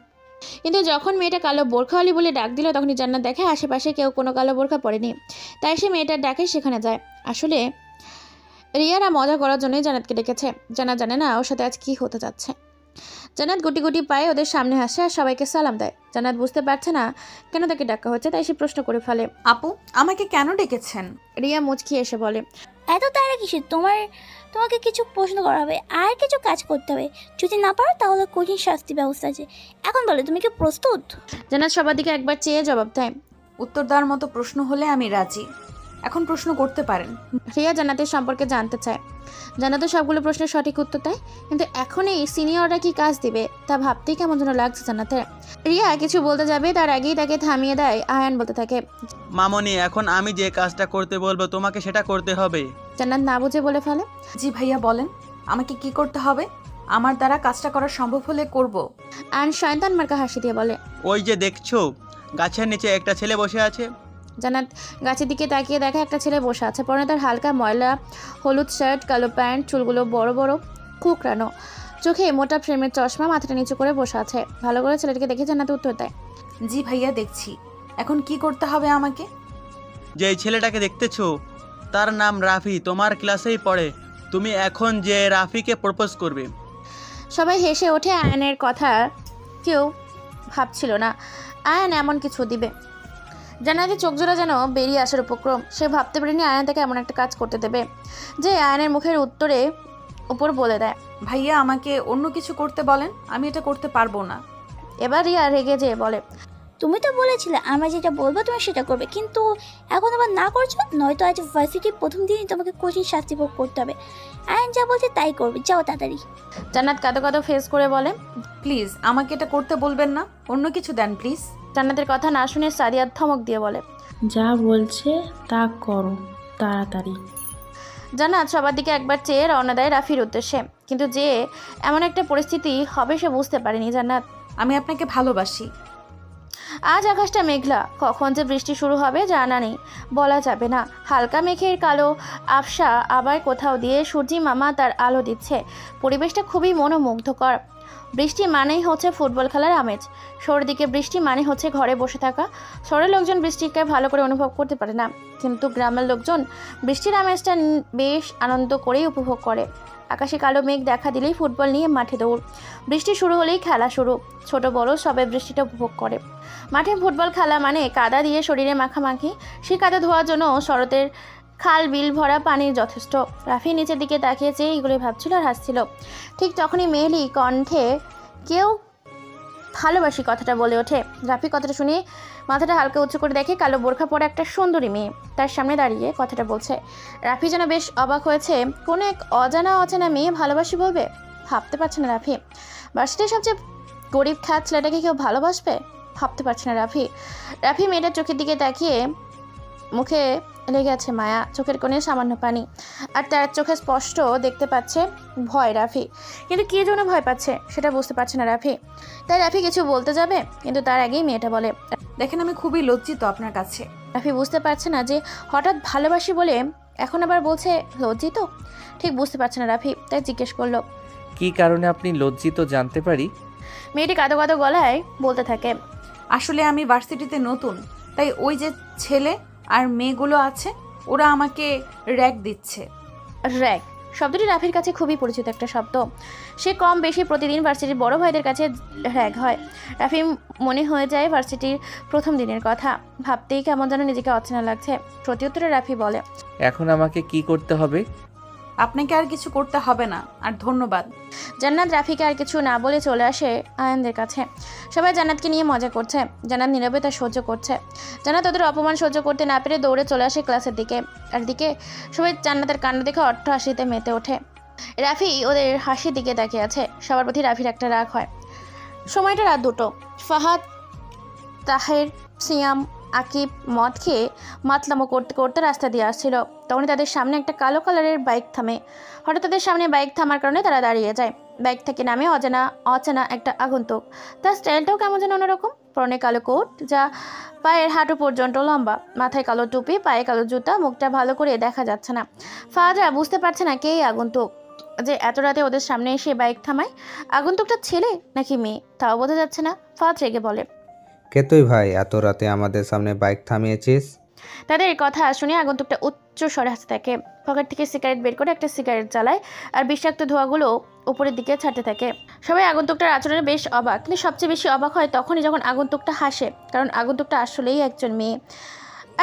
কিন্তু যখন মেয়েটা কালো বোরখাওয়ালি বলে ডাক দিল, তখনই জান্নাত দেখে আশেপাশে কেউ কোনো কালো বোরখা পরেনি। তাই সে মেয়েটার ডাকে সেখানে যায়। আসলে রিয়ারা মজা করার জন্যই জান্নাতকে ডেকেছে। জান্নাত জানে না ওর সাথে আজ কী হতে যাচ্ছে। জান্নাত গুটি গুটি পায়ে ওদের সামনে আসে আর সবাইকে সালাম দেয়। জান্নাত বুঝতে পারছে না কেন তাকে ডাকা হচ্ছে, তাই সে প্রশ্ন করে ফেলে, আপু আমাকে কেন ডেকেছেন? রিয়া মুচকি এসে বলে, এত তারা কিসের? তোমাকে কিছু প্রশ্ন করা হবে আর কিছু কাজ করতে হবে। যদি না পারো তাহলে কঠিন শাস্তি ব্যবস্থা আছে। এখন বলো, তুমি কি প্রস্তুত? জান্নাত সবার দিকে একবার চেয়ে জবাব দেয়, উত্তর দেওয়ার মতো প্রশ্ন হলে আমি রাজি, এখন প্রশ্ন করতে পারেন। রিয়া জান্নাতের সম্পর্কে জানতে চায়। জান্নাতের সবগুলো প্রশ্নের সঠিক উত্তর দেয়, কিন্তু এখন এই সিনিয়ররা কি কাজ দিবে তা ভাবতেই কেমন যেন লাগছে জান্নাতের। রিয়া কিছু বলতে যাবে তার আগেই তাকে থামিয়ে দেয়। আয়ান বলতে থাকে, মামনি, এখন আমি যে কাজটা করতে বলবো তোমাকে সেটা করতে হবে। জান্নাত না বুঝে বলে ফেলে, জি ভাইয়া বলেন, আমাকে কি করতে হবে? আমার দ্বারা কাজটা করা সম্ভব হলে করব। আয়ান শয়তান মার্কা হাসি দিয়ে বলে, ওই যে দেখছো গাছের নিচে একটা ছেলে বসে আছে। জান্নাত গাছের দিকে তাকিয়ে দেখে একটা ছেলে বসে আছে। পরনে তার হালকা ময়লা হলুদ শার্ট, কালো প্যান্ট, চুলগুলো বড় বড় কুকরানো, চোখে মোটা ফ্রেমের চশমা, মাথাটা নিচু করে বসে আছে। ভালো করে ছেলেটাকে দেখে জান্নাত উত্তর দেয়, জি ভাইয়া দেখছি, এখন কি করতে হবে আমাকে? যে এই ছেলেটাকে দেখতেছো তার নাম রাফি, তোমার ক্লাসেই পড়ে। তুমি এখন যে রাফিকে প্রপোজ করবে। সবাই হেসে ওঠে। আয়নের কথা কেউ ভাবছিল না আয়ান এমন কিছু দিবে। জান্নাতের চোখ জোড়া যেন বেরিয়ে আসার উপক্রম। সে ভাবতে পারেনি আয়ান তাকে এমন একটা কাজ করতে দেবে যে আয়ানের মুখের উত্তরে উপর বলে দেয়, ভাইয়া আমাকে অন্য কিছু করতে বলেন, আমি এটা করতে পারবো না। এবার রিয়া রেগে যেয়ে বলে, তুমি তো বলেছিলে আমরা যেটা বলবো তুমি সেটা করবে, কিন্তু এখন আবার না করছো। নয়তো আজ ভার্সিটির প্রথম দিনই তোমাকে কঠিন শাস্তি ভোগ করতে হবে। আইন যা বলছে তাই করবে, যাও তাড়াতাড়ি। জান্নাত কাঁদো কাঁদো ফেস করে বলে, প্লিজ আমাকে এটা করতে বলবেন না, অন্য কিছু দেন প্লিজ। জান্নাতের কথা না শুনে সাদিয়া ধমক দিয়ে বলে, যা বলছে তা করো তাড়াতাড়ি। জান্নাত সবার দিকে একবার চেয়ে রওনা দেয় রাফির উদ্দেশ্যে, কিন্তু যে এমন একটা পরিস্থিতি হবে সে বুঝতে পারেনি জান্নাত। আমি আপনাকে ভালোবাসি। আজ আকাশটা মেঘলা, কখন যে বৃষ্টি শুরু হবে জানা নেই, বলা যাবে না। হালকা মেঘের কালো আবসা আবার কোথাও দিয়ে সূর্যি মামা তার আলো দিচ্ছে, পরিবেশটা খুবই মনোমুগ্ধকর। বৃষ্টি মানেই হচ্ছে ফুটবল খেলার আমেজ, শহরের দিকে বৃষ্টি মানে হচ্ছে ঘরে বসে থাকা। শহরের লোকজন বৃষ্টিকে ভালো করে অনুভব করতে পারে না, কিন্তু গ্রামের লোকজন বৃষ্টির আমেজটা বেশ আনন্দ করেই উপভোগ করে। আকাশে কালো মেঘ দেখা দিলেই ফুটবল নিয়ে মাঠে দৌড়, বৃষ্টি শুরু হলেই খেলা শুরু। ছোট বড় সবাই বৃষ্টিটা উপভোগ করে। মাঠে ফুটবল খেলা মানে কাদা দিয়ে শরীরে মাখামাখি, সেই কাদা ধোয়ার জন্য শরতের খাল বিল ভরা পানির যথেষ্ট। রাফি নিচের দিকে তাকিয়েছে, এইগুলোই ভাবছিল আর হাসছিল। ঠিক তখনই মেহেলি কণ্ঠে কেউ ভালোবাসি কথাটা বলে ওঠে। রাফি কথাটা শুনে মাথাটা হালকা উঁচু করে দেখে কালো বোরখা পরে একটা সুন্দরী মেয়ে তার সামনে দাঁড়িয়ে কথাটা বলছে। রাফি যেন বেশ অবাক হয়েছে, কোনো এক অজানা মেয়ে ভালোবাসি বলবে, ভাবতে পারছে না রাফি। ভার্সিটির সবচেয়ে গরিব খ্যাত ছেলেটাকে কেউ ভালোবাসবে, ভাবতে পারছে না রাফি। রাফি মেয়েটার চোখের দিকে তাকিয়ে মুখে লেগে আছে মায়া, চোখের কোণে সামান্য পানি, আর তার চোখে স্পষ্ট দেখতে পাচ্ছে ভয় রাফি। কিন্তু কী জন্য ভয় পাচ্ছে সেটা বুঝতে পারছে না রাফি। তাই রাফি কিছু বলতে যাবে, কিন্তু তার আগেই মেয়েটা বলে, দেখেন আমি খুবই লজ্জিত আপনার কাছে। রাফি বুঝতে পারছে না যে হঠাৎ ভালোবাসি বলে এখন আবার বলছে লজ্জিত। ঠিক বুঝতে পারছে না রাফি, তাই জিজ্ঞেস করলো, কী কারণে আপনি লজ্জিত জানতে পারি? মেয়েটি কাঁদো কাঁদো গলায় বলতে থাকে, আসলে আমি ভার্সিটিতে নতুন, তাই ওই যে ছেলে আর মেয়েগুলো আছে ওরা আমাকে র্যাগ দিচ্ছে। র্যাগ শব্দটি রাফির কাছে খুবই পরিচিত একটা শব্দ। সে কম বেশি প্রতিদিন ভার্সিটির বড় ভাইদের কাছে র্যাগ হয়। রাফি মনে হয়ে যায় ভার্সিটির প্রথম দিনের কথা, ভাবতেই কেমন যেন নিজেকে অচেনা লাগছে। প্রত্যুত্তরে রাফি বলে, এখন আমাকে কি করতে হবে? আপনাকে আর কিছু করতে হবে না, আর ধন্যবাদ। জান্নাত রাফিকে আর কিছু না বলে চলে আসে আয়ানদের কাছে। সবাই জান্নাতকে নিয়ে মজা করছে, জান্নাত নীরবে তা সহ্য করছে। জান্নাত ওদের অপমান সহ্য করতে না পেরে দৌড়ে চলে আসে ক্লাসের দিকে। আর দিকে সবাই জান্নাতের কাণ্ড দেখে অট্ট হাসিতে মেতে ওঠে। রাফি ওদের হাসির দিকে তাকিয়ে আছে। সবার প্রতি রাফির একটা রাগ হয়। সময়টা রাত 2টো। ফাহাদ, তাহের, সিয়াম, আকিব মদ খেয়ে মাতলামো করতে করতে রাস্তা দিয়ে আসছিল। তখনই তাদের সামনে একটা কালো কালারের বাইক থামে। হঠাৎ তাদের সামনে বাইক থামার কারণে তারা দাঁড়িয়ে যায়। বাইক থেকে নামে অচেনা একটা আগন্তুক। তার স্টাইলটাও কেমন যেন অন্যরকম। পরনে কালো কোট যা পায়ের হাঁটু পর্যন্ত লম্বা, মাথায় কালো টুপি, পায়ে কালো জুতা, মুখটা ভালো করে দেখা যাচ্ছে না। ফাহাদরা বুঝতে পারছে না কে আগন্তুক যে এত রাতে ওদের সামনে এসে বাইক থামায়। আগন্তুকটা ছেলে নাকি মেয়ে তাও বোঝা যাচ্ছে না। ফাহাদ রেগে বলে, কে তুই ভাই, এত রাতে আমাদের সামনে বাইক থামিয়েছিস? তাদের কথা শুনে আগন্তুকটা উচ্চ স্বরে হাসতে থাকে। পকেট থেকে সিগারেট বের করে একটা সিগারেট জ্বালায় আর বিষাক্ত ধোঁয়াগুলো উপরের দিকে ছাড়তে থাকে। সবাই আগন্তুকটার আচরণে বেশ অবাক, কিন্তু সবচেয়ে বেশি অবাক হয় তখনই যখন আগন্তুকটা হাসে, কারণ আগন্তুকটা আসলেই একজন মেয়ে,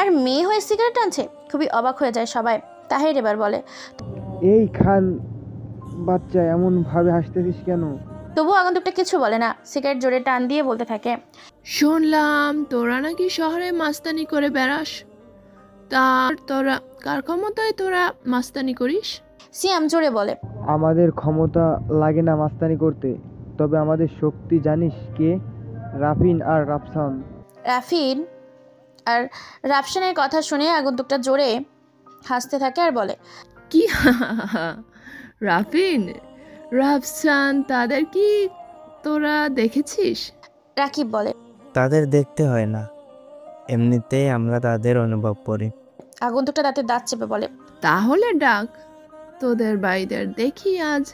আর মেয়ে হয়ে সিগারেট টানছে। খুবই অবাক হয়ে যায় সবাই। তাহের এবার বলে, এই খান বাচ্চা এমন ভাবে হাসতেছিস কেন? তবুও আগন্তুকটা কিছু বলে না, সিগারেট জোরে টান দিয়ে বলতে থাকে, শুনলাম তোরা নাকি শহরে মাস্তানি করে বেড়াস, তোরা কার ক্ষমতায় তোরা মাস্তানি করিস? সিয়াম জোরে বলে, আমাদের ক্ষমতা লাগে না মাস্তানি করতে, তবে আমাদের শক্তি জানিস কে? রাফিন আর রাফসান। রাফিন আর রাফসানের কথা শুনে আগন্তুকটা জোরে হাসতে থাকে আর বলে, কি রাফিন রাফসান তাদের কি তোরা দেখেছিস? রাকিব বলে, তাদের দেখতে হয় না, এমনিতেই আমরা তাদের অনুভব করি। আগন্তুকটা তাতে দাঁত চেপে বলে, তাহলে ডাক তোদের ভাইদের, দেখি আজ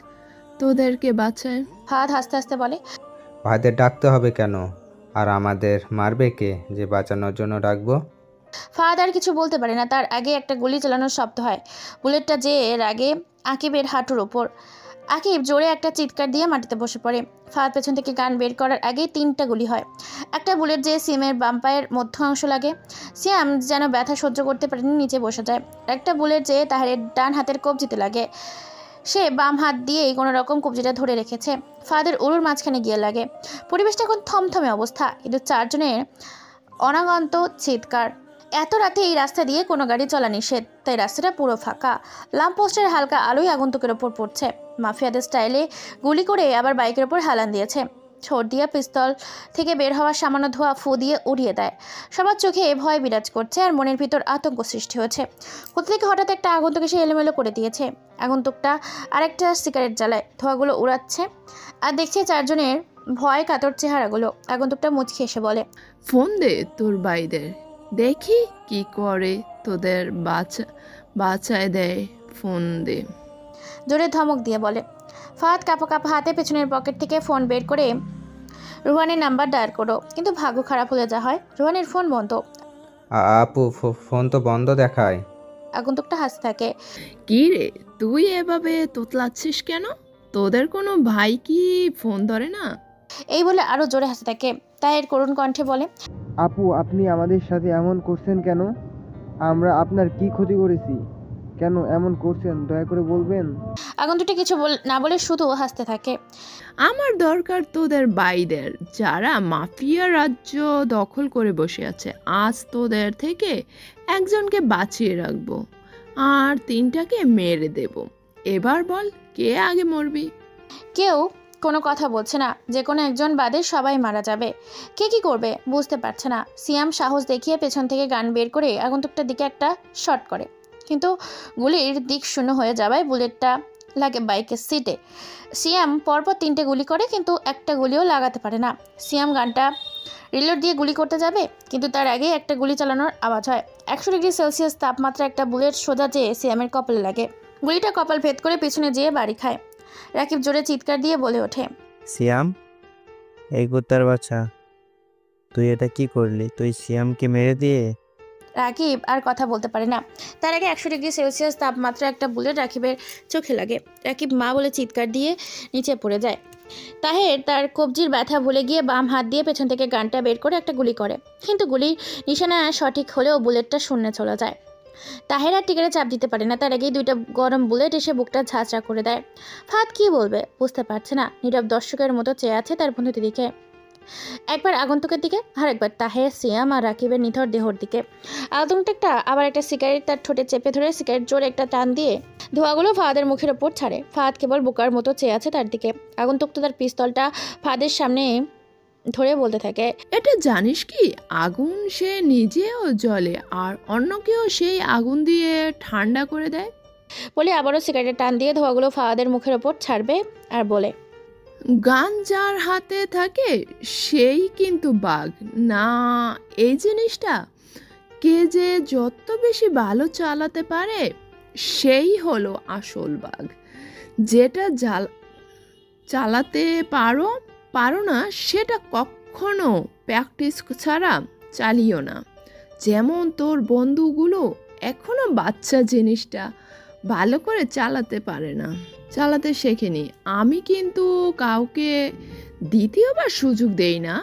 তোদেরকে বাঁচায়। হাত হাসতে হাসতে বলে, ভাইদের ডাকতে হবে কেন? আর আমাদের মারবে কে যে বাঁচানোর জন্য ডাকবো? ফাহাদ আর কিছু বলতে পারে না, তার আগে একটা গুলি চালানোর শব্দ হয়। বুলেটটা যে এর আগে আকিবের হাঁটুর ওপর। আকিব জোরে একটা চিৎকার দিয়ে মাটিতে বসে পড়ে। ফাহাদ পেছন থেকে গান বের করার আগেই 3টা গুলি হয়। একটা বুলেট যে সিয়ামের বাম পায়ের মধ্য অংশ লাগে, সিয়াম যেন ব্যথা সহ্য করতে পারেনি, নিচে বসে যায়। একটা বুলেট যে তাহের ডান হাতের কবজিতে লাগে। সে বাম হাত দিয়েই কোনো রকম কবজিটা ধরে রেখেছে। ফাদের উরুর মাঝখানে গিয়ে লাগে। পরিবেশটা এখন থমথমে অবস্থা, কিন্তু চারজনের অনাগন্ত চিৎকার। এত রাতে এই রাস্তা দিয়ে কোনো গাড়ি চলা নিষেধ, তাই রাস্তাটা পুরো ফাঁকা। ল্যাম্পপোস্টের হালকা আলোই আগন্তুকের ওপর পড়ছে। মাফিয়াদের স্টাইলে গুলি করে আবার বাইকের ওপর হেলান দিয়েছে। ছোট দিয়ে পিস্তল থেকে বের হওয়া সামান্য ধোঁয়া ফু দিয়ে উড়িয়ে দেয়। সবার চোখে ভয় বিরাজ করছে আর মনের ভিতর আতঙ্ক সৃষ্টি হয়েছে। কোথা থেকে হঠাৎ একটা আগন্তুক এসে এলোমেলো করে দিয়েছে। আগন্তুকটা আরেকটা সিগারেট জ্বালায়, ধোঁয়াগুলো উড়াচ্ছে আর দেখছে চারজনের ভয় কাতর চেহারাগুলো। আগন্তুকটা মুচকি এসে বলে, ফোন দে তোর ভাইদের, দেখি কি করে তোদের বাঁচায় দেয়, ফোন দে। জোরে ধমক দিয়ে বলে। ফাহাদ কাঁপা কাঁপা হাতে পেছনের পকেট থেকে ফোন বের করে রুহানের নাম্বার ডায়াল করো, কিন্তু ভাগ্য খারাপ হলে যা হয়, রুহানের ফোন বন্ধ। আপু ফোন তো বন্ধ দেখায়। আগন্তুকটা হাসতে থাকে। কি রে, তুই এভাবে তোতলাচ্ছিস কেন? তোদের কোনো ভাই কি ফোন ধরে না? এই বলে আরো জোরে হাসতে থাকে। তাহের করুণ কণ্ঠে বলে, আপু আপনি আমাদের সাথে এমন করছেন কেন? আমরা আপনার কি ক্ষতি করেছি? কেন এমন করছেন দয়া করে বলবেন? আগন্তুকটা কিছু না বলে শুধু হাসতে থাকে। আমার দরকার তোদের ভাইদের, যারা মাফিয়া রাজ্য দখল করে বসে আছে। আজ তোদের থেকে একজনকে বাঁচিয়ে রাখবো আর তিনটাকে মেরে দেব। এবার বল, কে আগে মরবি? কেউ কোনো কথা বলছে না। যে কোনো একজন বাদে সবাই মারা যাবে। কে কি করবে বুঝতে পারছে না। সিয়াম সাহস দেখিয়ে পেছন থেকে গান বের করে আগন্তুকটার দিকে একটা শট করে, কিন্তু গুলির দিক শূন্য হয়ে যাওয়ায় বুলেটটা লাগে বাইকের সিটে। সিয়াম পরপর 3টে গুলি করে, কিন্তু একটা গুলিও লাগাতে পারে না। সিয়াম গানটা রিলোড দিয়ে গুলি করতে যাবে, কিন্তু তার আগে একটা গুলি চালানোর আওয়াজ হয়। 100 ডিগ্রি সেলসিয়াস তাপমাত্রা একটা বুলেট সোজা যেয়ে সিয়ামের কপালে লাগে। গুলিটা কপাল ভেদ করে পিছনে যেয়ে বাড়ি খায়। রাকিব জোরে চিৎকার দিয়ে বলে ওঠে, সিয়াম, এই কুত্তার বাচ্চা, তুই এটা কি করলি? তুই সিয়ামকে মেরে দিয়ে। রাকিব আর কথা বলতে পারে না। তার আগে 100 ডিগ্রি সেলসিয়াস তাপমাত্রা একটা বুলেট রাকিবের চোখে লাগে। রাকিব মা বলে চিৎকার দিয়ে নিচে পড়ে যায়। তাহের তার কবজির ব্যথা ভুলে গিয়ে বাম হাত দিয়ে পেছন থেকে গানটা বের করে একটা গুলি করে, কিন্তু গুলির নিশানা সঠিক হলেও বুলেটটা শূন্যে চলে যায়। তাহের আর টিকারে চাপ দিতে পারে না। তার আগেই 2টা গরম বুলেট এসে বুকটা ঝাঁঝরা করে দেয়। ফাহাদ কি বলবে বুঝতে পারছে না। নীরব দর্শকের মতো চেয়ে আছে তার বন্ধুদের দিকে, একবার আগন্তুকের দিকে আর একবার তাহের, সিয়াম আর রাকিবের নিথর দেহর দিকে। আগন্তুকটা আবার একটা সিগারেট তার ঠোঁটে চেপে ধরে সিগারেট জোরে একটা টান দিয়ে ধোঁয়াগুলো ফাহাদের মুখের ওপর ছাড়ে। ফাহাদ কেবল বোকার মতো চেয়ে আছে তার দিকে। আগন্তুক তো তার পিস্তলটা ফাহাদের সামনে ধরে বলতে থাকে, এটা জানিস কি, আগুন সে নিজেও জ্বলে আর অন্যকেও সেই আগুন দিয়ে ঠান্ডা করে দেয়। বলে আবারও সিগারেটের টান দিয়ে ধোঁয়াগুলো ফাহাদের মুখের ওপর ছাড়বে আর বলে, গান যার হাতে থাকে সেই কিন্তু বাঘ না। এই জিনিসটা কে যে যত বেশি ভালো চালাতে পারে সেই হলো আসল বাঘ। যেটা চালাতে পারো না সেটা কখনো প্র্যাকটিস ছাড়া চালিও না। যেমন তোর বন্ধুগুলো এখনো বাচ্চা, জিনিসটা ভালো করে চালাতে পারে না, চালাতে শেখেনি। আমি কিন্তু কাউকে দ্বিতীয়বার সুযোগ দেই না,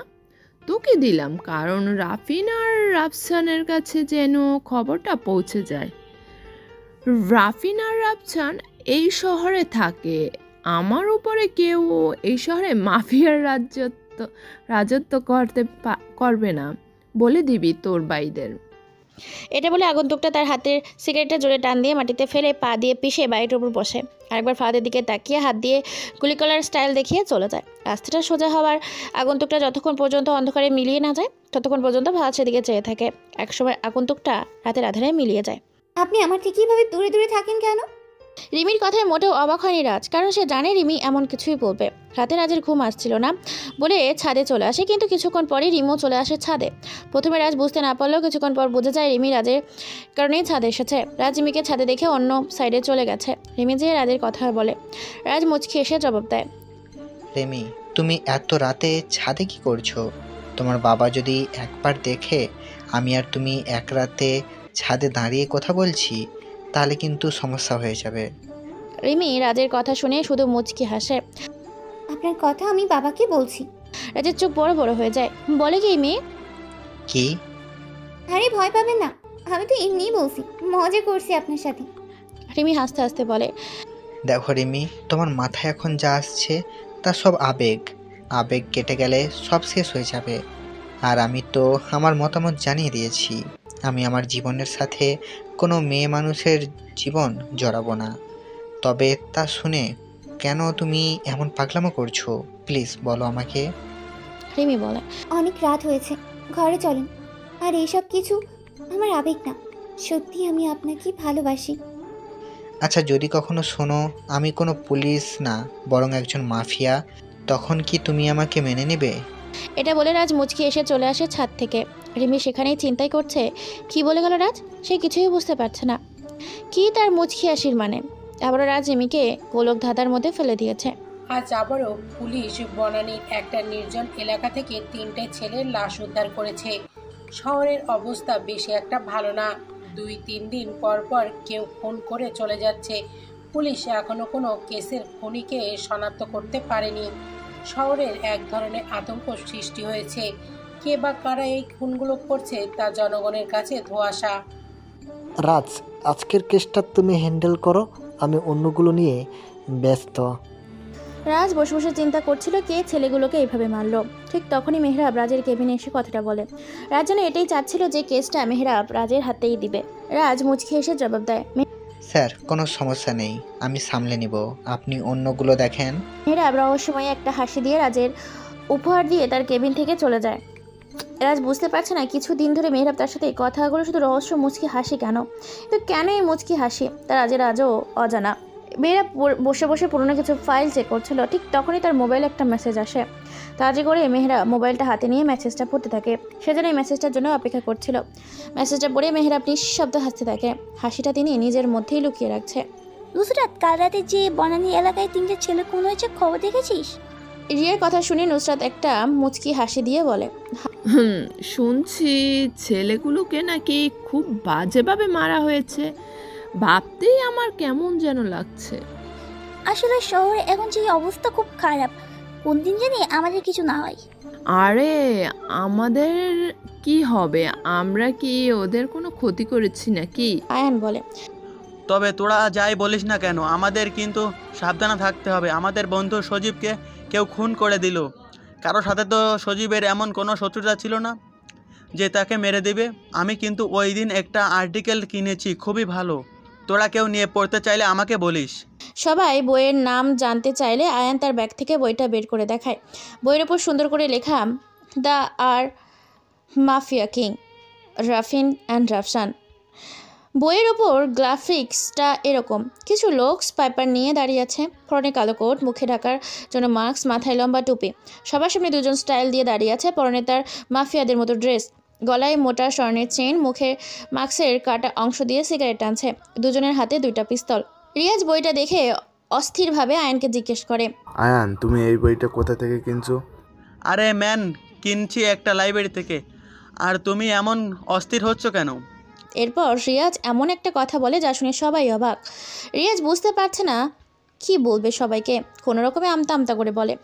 তোকে দিলাম কারণ রাফিন আর রাফসানের কাছে যেন খবরটা পৌঁছে যায়। রাফিন আর রাফসান এই শহরে থাকে, আমার উপরে কেউ এই শহরে মাফিয়ার রাজত্ব করবে না, বলে দিবি তোর ভাইদের। এটা বলে আগন্তুকটা তার হাতের সিগারেটটা জোরে টান দিয়ে মাটিতে ফেলে পা দিয়ে পিষে বাইরের উপর বসে। আরেকবার ফাহাদের দিকে তাকিয়ে হাত দিয়ে গুলি করার স্টাইল দেখিয়ে চলে যায়। রাস্তাটা সোজা হওয়ার আগন্তুকটা যতক্ষণ পর্যন্ত অন্ধকারে মিলিয়ে না যায় ততক্ষণ পর্যন্ত ফাহাদ সেদিকে চেয়ে থাকে। একসময় আগন্তুকটা রাতের আধারে মিলিয়ে যায়। আপনি আমার থেকে কিভাবে দূরে দূরে থাকেন কেন? রিমির কথায় মোটেও অবাক হয়নি রাজ, কারণ সে জানে রিমি এমন কিছুই বলবে। রাতে রাজের ঘুম আসছিল না বলে ছাদে চলে আসে, কিন্তু কিছুক্ষণ পরেই রিমিও চলে আসে ছাদে। প্রথমে রাজ বুঝতে না পারলেও কিছুক্ষণ পর বুঝে যায় রিমি রাজের কারণেই ছাদে এসেছে। রাজ রিমিকে ছাদে দেখে অন্য সাইডে চলে গেছে। রিমি যে রাজের কথা বলে। রাজ মুচকি এসে জবাব দেয়, রিমি তুমি এত রাতে ছাদে কি করছো? তোমার বাবা যদি একবার দেখে আমি আর তুমি এক রাতে ছাদে দাঁড়িয়ে কথা বলছি তাহলে কিন্তু সমস্যা হয়ে যাবে। রিমি রাজের কথা শুনে শুধু মুচকি হাসে। আপনার কথা আমি বাবাকে বলছি। রাজের চোখ বড় বড় হয়ে যায়। বলে কি মেয়ে? কি? আরে ভয় পাবেন না, আমি তো এমনিই বলছি, মজা করছি আপনার সাথে। রিমি হাসতে হাসতে বলে, দেখো রিমি, তোমার মাথায় এখন যা আসছে তা সব আবেগ। আবেগ কেটে গেলে সব শেষ হয়ে যাবে। আর আমি তো আমার মতামত জানিয়ে দিয়েছি, আমি আমার জীবনের সাথে কোনো মেয়ে মানুষের জীবন জড়াবো না। তবে তা শুনে কেন তুমি এমন পাগলামো করছো? প্লিজ বলো আমাকে। রিমি বলে, অনেক রাত হয়েছে, ঘরে চলেন। আর এইসব কিছু আমার আবেগ না, সত্যি আমি আপনাকে ভালোবাসি। আচ্ছা, যদি কখনো শোনো আমি কোনো পুলিশ না বরং একজন মাফিয়া, তখন কি তুমি আমাকে মেনে নেবে? এটা বলে রাজ মুচকি এসে চলে আসে ছাদ থেকে। রিমি সেখানেই চিন্তাই করছে কি বলে গেল রাজ, সে কিছুই বুঝতে পারছে না কি তার মুচকি হাসির মানে। আবারও রাজ রিমিকে গোলক ধাঁধার মধ্যে ফেলে দিয়েছে। আজ আবারও পুলিশ বনানীর একটা নির্জন এলাকা থেকে 3টে ছেলের লাশ উদ্ধার করেছে। শহরের অবস্থা বেশি একটা ভালো না। 2-3 দিন পর পর কেউ খুন করে চলে যাচ্ছে। পুলিশ এখনো কোনো কেসের খুনিকে শনাক্ত করতে পারেনি। শহরের এক ধরনের আতঙ্ক সৃষ্টি হয়েছে। কে বা কারা এই খুনগুলো করছে তা জনগণের কাছে ধোঁয়াশা। রাজ, আজকের কেসটা তুমি হ্যান্ডেল করো, আমি অন্যগুলো নিয়ে ব্যস্ত। রাজ বসে বসে চিন্তা করছিল কে ছেলেগুলোকে এইভাবে মারলো। ঠিক তখনই মেহরাব রাজের কেবিনে এসে কথাটা বলে। রাজ যেন এটাই চাচ্ছিল যে কেসটা মেহরাব রাজের হাতেই দিবে। রাজ মুচকি এসে জবাব দেয়, স্যার, কোনো সমস্যা নেই, আমি সামলে নিব, আপনি অন্যগুলো দেখেন। মেহরাব রহস্যময় একটা হাসি দিয়ে রাজের উপহার দিয়ে তার কেবিন থেকে চলে যায়। রাজ বুঝতে পারছে না কিছুদিন ধরে মেহরাব তার সাথে কথাগুলো শুধু রহস্য মুচকি হাসি কেন, তো কেন এই মুচকি হাসি তা রাজের আজও অজানা। মেহরাব বসে বসে পুরনো কিছু ফাইল চেক করছিল। ঠিক তখনই তার মোবাইলে একটা মেসেজ আসে। তাড়াতাড়ি করে মেহরাব মোবাইলটা হাতে নিয়ে মেসেজটা পড়তে থাকে। সে যেন এই মেসেজটার জন্য অপেক্ষা করছিল। মেসেজটা পড়ে মেহরাব নিঃশব্দ হাসতে থাকে। হাসিটা তিনি নিজের মধ্যেই লুকিয়ে রাখছে। নুসরাত, কাল রাতে যে বনানী এলাকায় 3টে ছেলে খুন হয়েছে খবর দেখেছিস? রিয়ার কথা শুনে নুসরাত একটা মুচকি হাসি দিয়ে বলে, শুনছি ছেলেগুলোকে নাকি খুব বাজেভাবে মারা হয়েছে। ভাবতেই আমার কেমন যেন লাগছে। আসলে শহরে এখন যে অবস্থা খুব খারাপ, কোন দিন জানি আমাদের কিছু না হয়। আরে আমাদের কি হবে? আমরা কি ওদের কোনো ক্ষতি করেছি নাকি? আয়ান বলে, তবে তোরা যাই বলিস না কেন, আমাদের কিন্তু সাবধানে থাকতে হবে। আমাদের বন্ধু সজীবকে কেউ খুন করে দিল। কারো সাথে তো সজীবের এমন কোনো শত্রুতা ছিল না যে তাকে মেরে দেবে। আমি কিন্তু ওই দিন একটা আর্টিকেল কিনেছি, খুবই ভালো। তোরা কেউ নিয়ে পড়তে চাইলে আমাকে বলিস। সবাই বইয়ের নাম জানতে চাইলে আয়ান তার ব্যাগ থেকে বইটা বের করে দেখায়। বইয়ের ওপর সুন্দর করে লেখা, দ্য আর mafia king, Rafin and Rafsan. বইয়ের ওপর গ্রাফিক্সটা এরকম, কিছু লোক স্পাইপার নিয়ে দাঁড়িয়ে আছে, পরনে কালো কোট, মুখে ঢাকার জন্য মাস্ক, মাথায় লম্বা টুপি। সবার সামনে দুজন স্টাইল দিয়ে দাঁড়িয়ে আছে, পরনে তার মাফিয়াদের মতো ড্রেস, গলায় মোটা স্বর্ণের চেন, মুখে মাস্কের কাটা অংশ দিয়ে সিগারেট টানছে। দুজনের হাতে 2টা পিস্তল। রিয়াজ বইটা দেখে অস্থিরভাবে আয়ানকে জিজ্ঞেস করে, আয়ান, তুমি এই বইটা কোথা থেকে কিনছো? আরে ম্যান, কিনছি একটা লাইব্রেরি থেকে। আর তুমি এমন অস্থির হচ্ছ কেন? এরপর রিয়াজ এমন একটা কথা বলে যা শুনে সবাই অবাক। রিয়াজ বুঝতে পারছে না কি বলবে সবাইকে, কোনো রকমে আমতা আমতা করে বলে,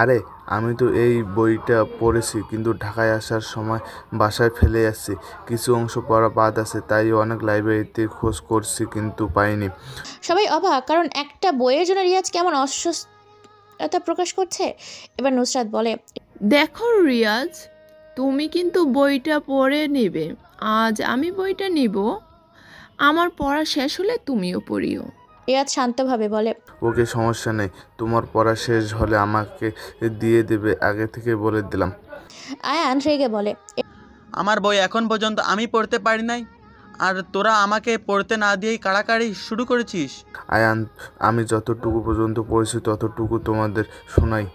আরে আমি তো এই বইটা পড়েছি, কিন্তু ঢাকায় আসার সময় বাসায় ফেলে আসছি। কিছু অংশ পড়া বাদ আছে, তাই অনেক লাইব্রেরিতে খোঁজ করছি কিন্তু পাইনি। সবাই অবাক, কারণ একটা বইয়ের জন্য রিয়াজ কেমন অস্বস্থতা প্রকাশ করছে। এবার নুসরাত বলে, দেখো রিয়াজ, তুমি কিন্তু বইটা পড়ে নেবে। আজ আমি বইটা নিব, আমার পড়া শেষ হলে তুমিও পড়িও। রিয়াজ শান্তভাবে বলে, ওকে, সমস্যা নেই, তোমার পড়া শেষ হলে আমাকে দিয়ে দেবে, আগে থেকে বলে দিলাম। আয়ান রেগে বলে, আমার বই এখন পর্যন্ত আমি পড়তে পারি নাই, আর তোরা আমাকে পড়তে না দিয়েই কাড়াকাড়ি শুরু করেছিস। আয়ান, আমি যতটুকু পর্যন্ত পড়েছি ততটুকু তোমাদের শোনাই।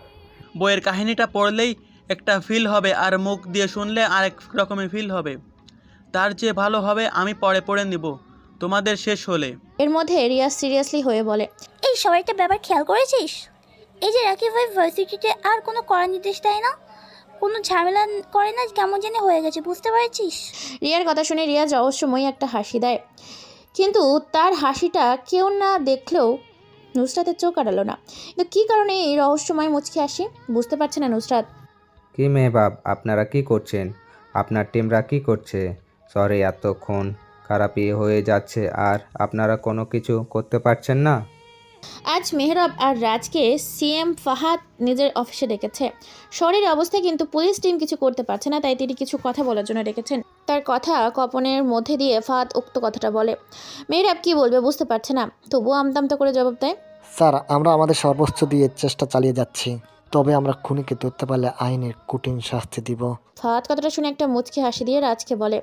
বইয়ের কাহিনীটা পড়লেই একটা ফিল হবে, আর মুখ দিয়ে শুনলে আরেক রকমের ফিল হবে। তার চেয়ে ভালো হবে আমি পড়ে নিব তোমাদের শেষ হলে। এর মধ্যে রিয়াজ সিরিয়াসলি হয়ে বলে, এই সবাই একটা ব্যাপার খেয়াল করেছিস? এই যে রাকিব ভাই ভার্সিটিতে আর কোনো কড়া নির্দেশ দেয় না, কোনো ঝামেলা করে না, কেমন জানি হয়ে গেছে, বুঝতে পারছিস? রিয়ার কথা শুনে রিয়াজ রহস্যময়ী একটা হাসি দেয়, কিন্তু তার হাসিটা কেউ না দেখলেও নুসরাতের চোখ আড়ালো না। কিন্তু কী কারণে এই রহস্যময় মুচকি হাসি বুঝতে পারছে না নুসরাত। কি মেহবাব, আপনারা কি করছেন? আপনার টিমরা কি করছে? সরি, এতক্ষণ খারাপই হয়ে যাচ্ছে আর আপনারা কোনো কিছু করতে পারছেন না। আজ মেহরাব আর রাজকে সিএম ফাহাদ নিজের অফিসে ডেকেছে। শহরের অবস্থা কিন্তু পুলিশ টিম কিছু করতে পারছে না, তাই তিনি কিছু কথা বলার জন্য ডেকেছেন। তার কথা কপনের মধ্যে দিয়ে ফাহাদ উক্ত কথাটা বলে। মেহরাব কি বলবে বুঝতে পারছে না, তবুও আমতামতা করে জবাব দেয়। স্যার, আমরা আমাদের সর্বোচ্চ দিয়ে চেষ্টা চালিয়ে যাচ্ছি, তবে আমরা খুনিকে ধরতে পারলে আইনের কঠিন শাস্তি দিব। ফাহাদ কথাটা শুনে একটা মুচকি হাসি দিয়ে রাজকে বলে,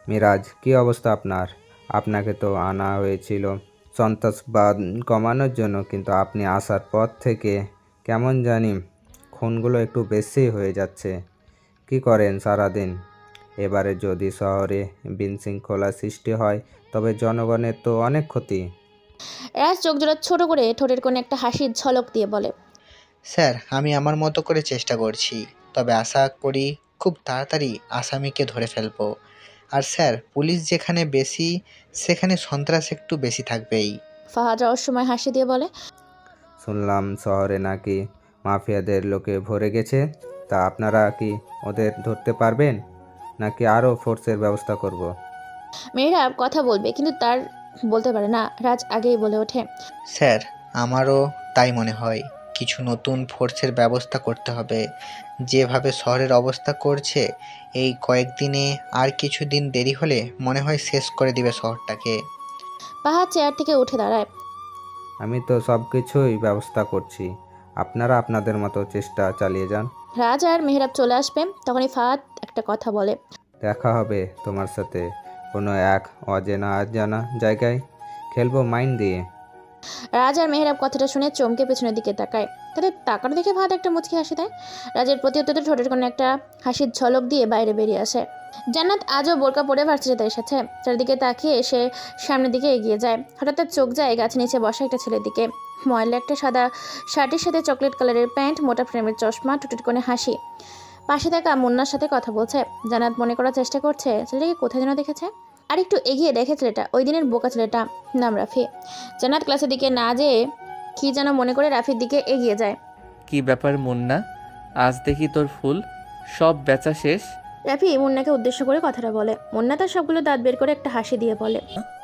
মিরাজ, কি অবস্থা আপনার? আপনাকে তো আনা হয়েছিল সন্ত্রাসবাদ কমানোর জন্য, কিন্তু আপনি আসার পর থেকে কেমন জানি খুনগুলো একটু বেশি হয়ে যাচ্ছে। কি করেন সারাদিন? এবারে যদি শহরে বিশৃঙ্খলা সৃষ্টি হয় তবে জনগণের তো অনেক ক্ষতি। রাজ চোখ জোড়া ছোট করে ঠোঁটের কোণে একটা হাসির ঝলক দিয়ে বলে, স্যার, আমি আমার মতো করে চেষ্টা করছি, তবে আশা করি খুব তাড়াতাড়ি আসামিকে ধরে ফেলবো। আর স্যার, পুলিশ যেখানে বেশি সেখানে সন্ত্রাস একটু বেশি থাকবেই। ফাহাদ রহস্যময় হাসি দিয়ে বলে, শুনলাম শহরে নাকি মাফিয়াদের লোকে ভরে গেছে, তা আপনারা কি ওদের ধরতে পারবেন নাকি আরও ফোর্সের ব্যবস্থা করব? মেহরাব কথা বলবে কিন্তু তার বলতে পারে না। রাজ আগেই বলে ওঠে, স্যার, আমারও তাই মনে হয়, কিছু নতুন ফোর্সের ব্যবস্থা করতে হবে। যেভাবে শহরের অবস্থা করছে, এই কয়েকদিনে আর কিছুদিন দেরি হলে মনে হয় শেষ করে দিবে শহরটাকে। ফাহাদ চেয়ার থেকে উঠে দাঁড়ায়। আমি তো সব কিছুই ব্যবস্থা করছি, আপনারা আপনাদের মতো চেষ্টা চালিয়ে যান। রাজ আর মেহরাব চলে আসবে, তখনই ফাহাদ একটা কথা বলে, দেখা হবে তোমার সাথে কোনো এক অজানা জায়গায়, খেলবো মাইন্ড দিয়ে। রাজ আর মেহরাব কথাটা শুনে চমকে পেছনের দিকে তাকায়। তাদের তাকানো দেখে ফাহাদ একটা মুচকি হাসি দেয়। রাজের প্রতি উত্তরে ঠোঁটের কোণে একটা হাসির ঝলক দিয়ে বাইরে বেরিয়ে আসে। জান্নাত আজও বোরকা পরে ভার্সিটিতে এসেছে। চারিদিকে তাকিয়ে সে সামনের দিকে এগিয়ে যায়। হঠাৎ তার চোখ যায় গাছের নিচে বসা একটা ছেলের দিকে। ময়লা একটা সাদা শার্টের সাথে চকলেট কালারের প্যান্ট, মোটা ফ্রেমের চশমা, ঠোঁটের কোণে হাসি। পাশে থাকা মুন্নার সাথে কথা বলছে। জান্নাত মনে করার চেষ্টা করছে ছেলেটাকে কোথায় যেন দেখেছে। আর একটু এগিয়ে দেখে ছেলেটা ওই দিনের বোকা ছেলেটা, নাম রাফি। জান্নাত ক্লাসের দিকে না যেয়ে কি যেন মনে করে রাফির দিকে এগিয়ে যায়। কি ব্যাপার মুন্না, আজ দেখি তোর ফুল সব বেচা শেষ? রাফি মুন্নাকে উদ্দেশ্য করে কথাটা বলে। মুন্না তার সবগুলো দাঁত বের করে একটা হাসি দিয়ে বলে,